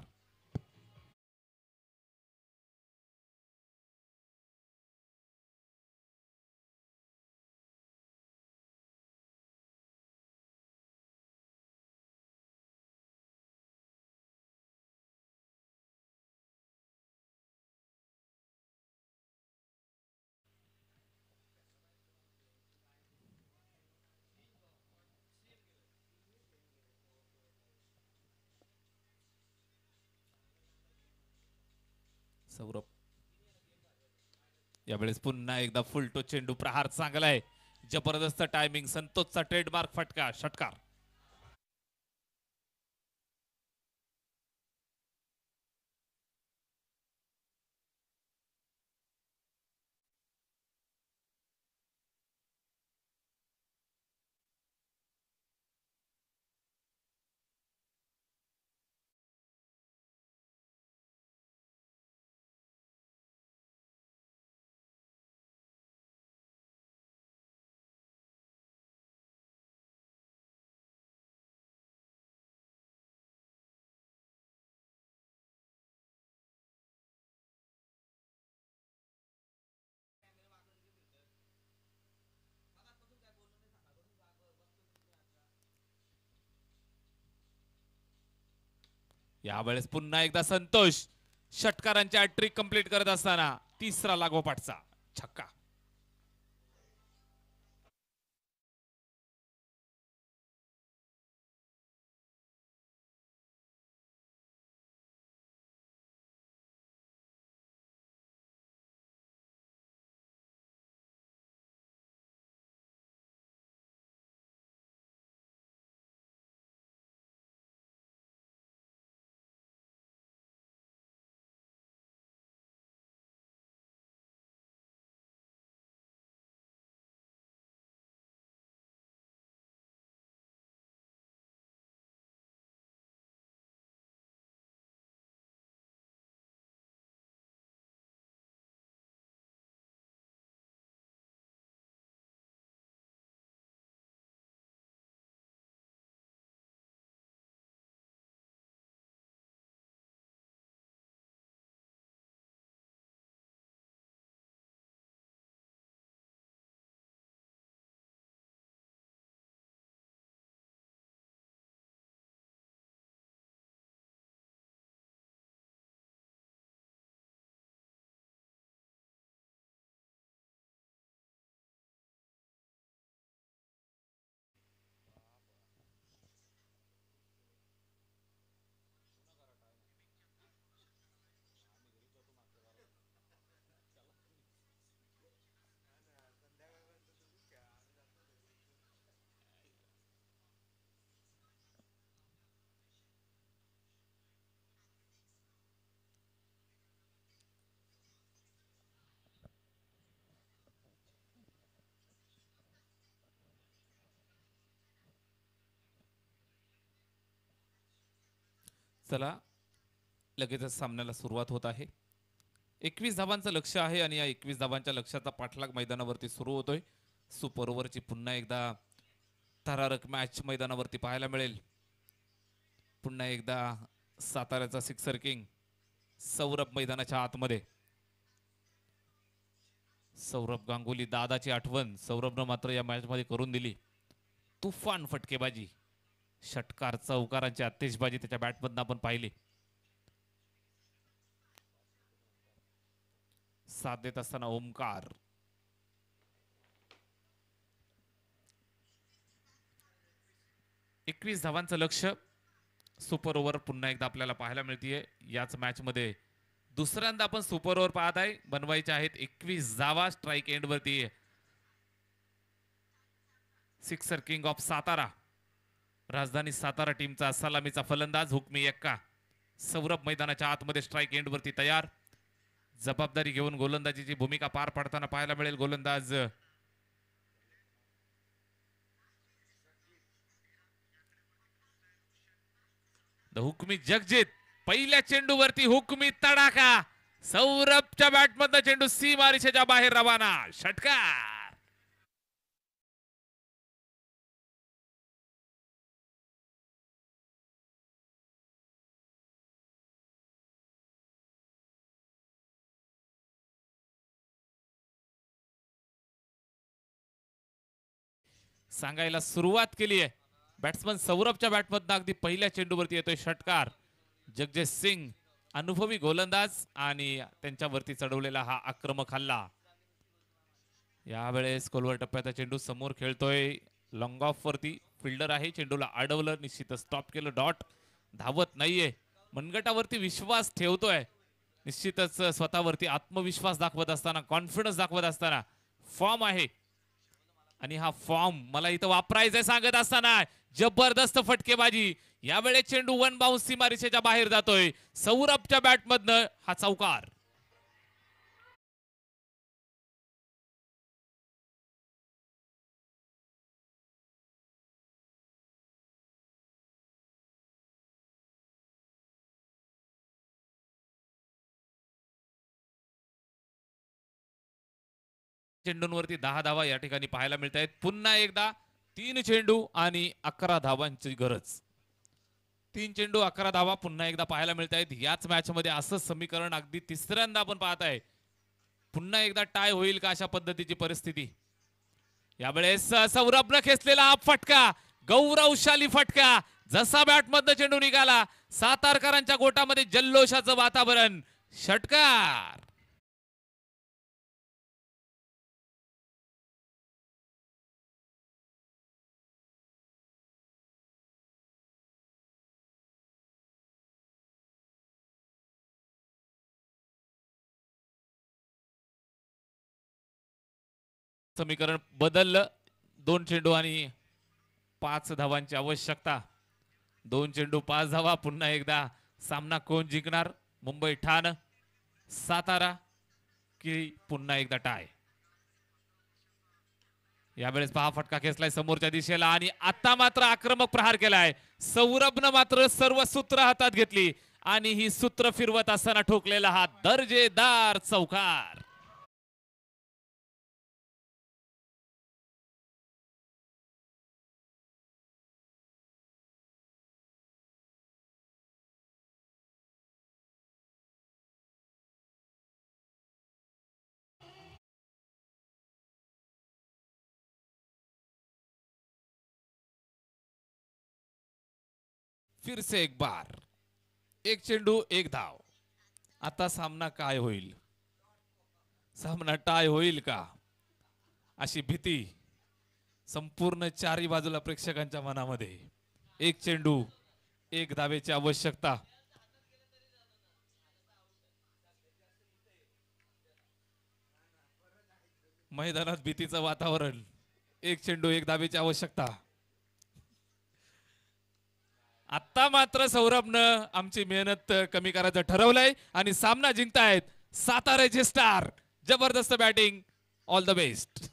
सौरभ यावेळेस पुन्हा एकदा फुल टो चेंडू. प्रहार चांगला आहे, जबरदस्त टायमिंग. संतोषचा ट्रेडमार्क फटका. षटकार. यावेळेस पुन्हा एकदा संतोष षटकारांच्या ट्रिक कंप्लीट करत असताना तिसरा लागोपाठचा छक्का. चला लगेचच सामन्याला सुरुवात होत आहे. 21 धावांचं लक्ष आहे आणि या 21 धावांच्या लक्ष्याचा पाठलाग मैदानावरती सुरू होतोय. सुपर ओव्हरची पुन्हा एकदा थरारक मॅच मैदानावरती पाहायला मिळेल. पुन्हा एकदा साताऱ्याचा सिक्सर किंग सौरभ मैदानाच्या आतमध्ये. सौरभ गांगुली दादाची आठवण सौरभनं मात्र या मॅच मध्ये करून दिली. तुफान फटकेबाजी, षटकार, चौकारांची आतिषबाजी त्याच्या बॅटमधून आपण पाहिली. साथ देत असताना ओमकार. एकवीस धावांचं लक्ष सुपर ओव्हर पुन्हा एकदा आपल्याला पाहायला मिळतीये. याच मॅच मध्ये दुसऱ्यांदा आपण सुपर ओव्हर पाहत आहे. बनवायचे आहेत 21 धावा. स्ट्राईक एंड वरती सिक्सर किंग ऑफ सातारा, राजधानी सातारा टीमचा सलामीचा फलंदाज हुकमी एक्का. सौरभ मैदानाच्या आतमध्ये स्ट्राईक एंड वरती तयार. जबाबदारी घेऊन गोलंदाजीची भूमिका पार पाडताना पाहायला मिळेल गोलंदाज हुकमी जगजित. पहिल्या चेंडूवरती हुकमी तडाखा. सौरभच्या बॅटमधनं चेंडू सीमारेषेच्या बाहेर रवाना. षटकार. सांगायला सुरुवात केली आहे. बॅट्समन सौरभच्या बॅटमधनं अगदी पहिल्या चेंडूवरती येतोय षटकार. जगजित सिंग अनुभवी गोलंदाज आणि त्यांच्यावरती चढवलेला हा आक्रमक हल्ला. यावेळेस कोलवर टप्प्याचा चेंडू समोर खेळतोय. लॉंग ऑफ वरती फिल्डर आहे. चेंडूला अडवलं, निश्चितच स्टॉप केलं. डॉट. धावत नाहीये. मनगटावरती विश्वास ठेवतोय. निश्चितच स्वतःवरती आत्मविश्वास दाखवत असताना, कॉन्फिडन्स दाखवत असताना फॉर्म आहे. आणि हा फॉर्म मला इथं वापरायचा सांगत असताना जबरदस्त फटकेबाजी. यावेळेस चेंडू वन बाउन्स सीमारेषेच्या बाहेर जातोय. सौरभच्या बॅटमधनं हा चौकार. चेंडूंवरती 10 धावा या ठिकाणी पाहायला मिळत आहेत. पुन्हा एकदा 3 चेंडू आणि 11 धावांची गरज. 3 चेंडू 11 धावा पुन्हा एकदा पाहायला मिळत आहेत. याच मॅच मध्ये असं समीकरण अगदी तिसऱ्यांदा आपण पाहत आहे. पुन्हा एकदा टाय होईल का अशा पद्धतीची परिस्थिती. यावेळेस सौरभनं खेचलेला हा फटका, गौरवशाली फटका. जसा बॅटमधनं चेंडू निघाला, सातारकरांच्या गोटामध्ये जल्लोषाचं वातावरण. षटकार. समीकरण बदललं. 2 चेंडू आणि 5 धावांची आवश्यकता. 2 चेंडू 5 धावा. पुन्हा एकदा सामना कोण जिंकणार, मुंबई ठाण, सातारा की पुन्हा एकदा टाय. यावेळेस पहा फटका खेचलाय समोरच्या दिशेला आणि आता मात्र आक्रमक प्रहार केलाय. सौरभनं मात्र सर्व सूत्र हातात घेतली आणि ही सूत्र फिरवत असताना ठोकलेला हा दर्जेदार चौकार. फिर से एक बार. 1 चेंडू 1 धाव. आता सामना काय होईल, सामना टाय होईल का अशी भीती संपूर्ण चारी बाजूला प्रेक्षकांच्या मनामध्ये. 1 चेंडू 1 धावेची आवश्यकता. मैदानात भीतीचं वातावरण. 1 चेंडू 1 धावेची आवश्यकता. आता मात्र सौरभनं आमची मेहनत कमी करायचं ठरवलंय आणि सामना जिंकतायत साताऱ्याचे स्टार. जबरदस्त बॅटिंग. All the best.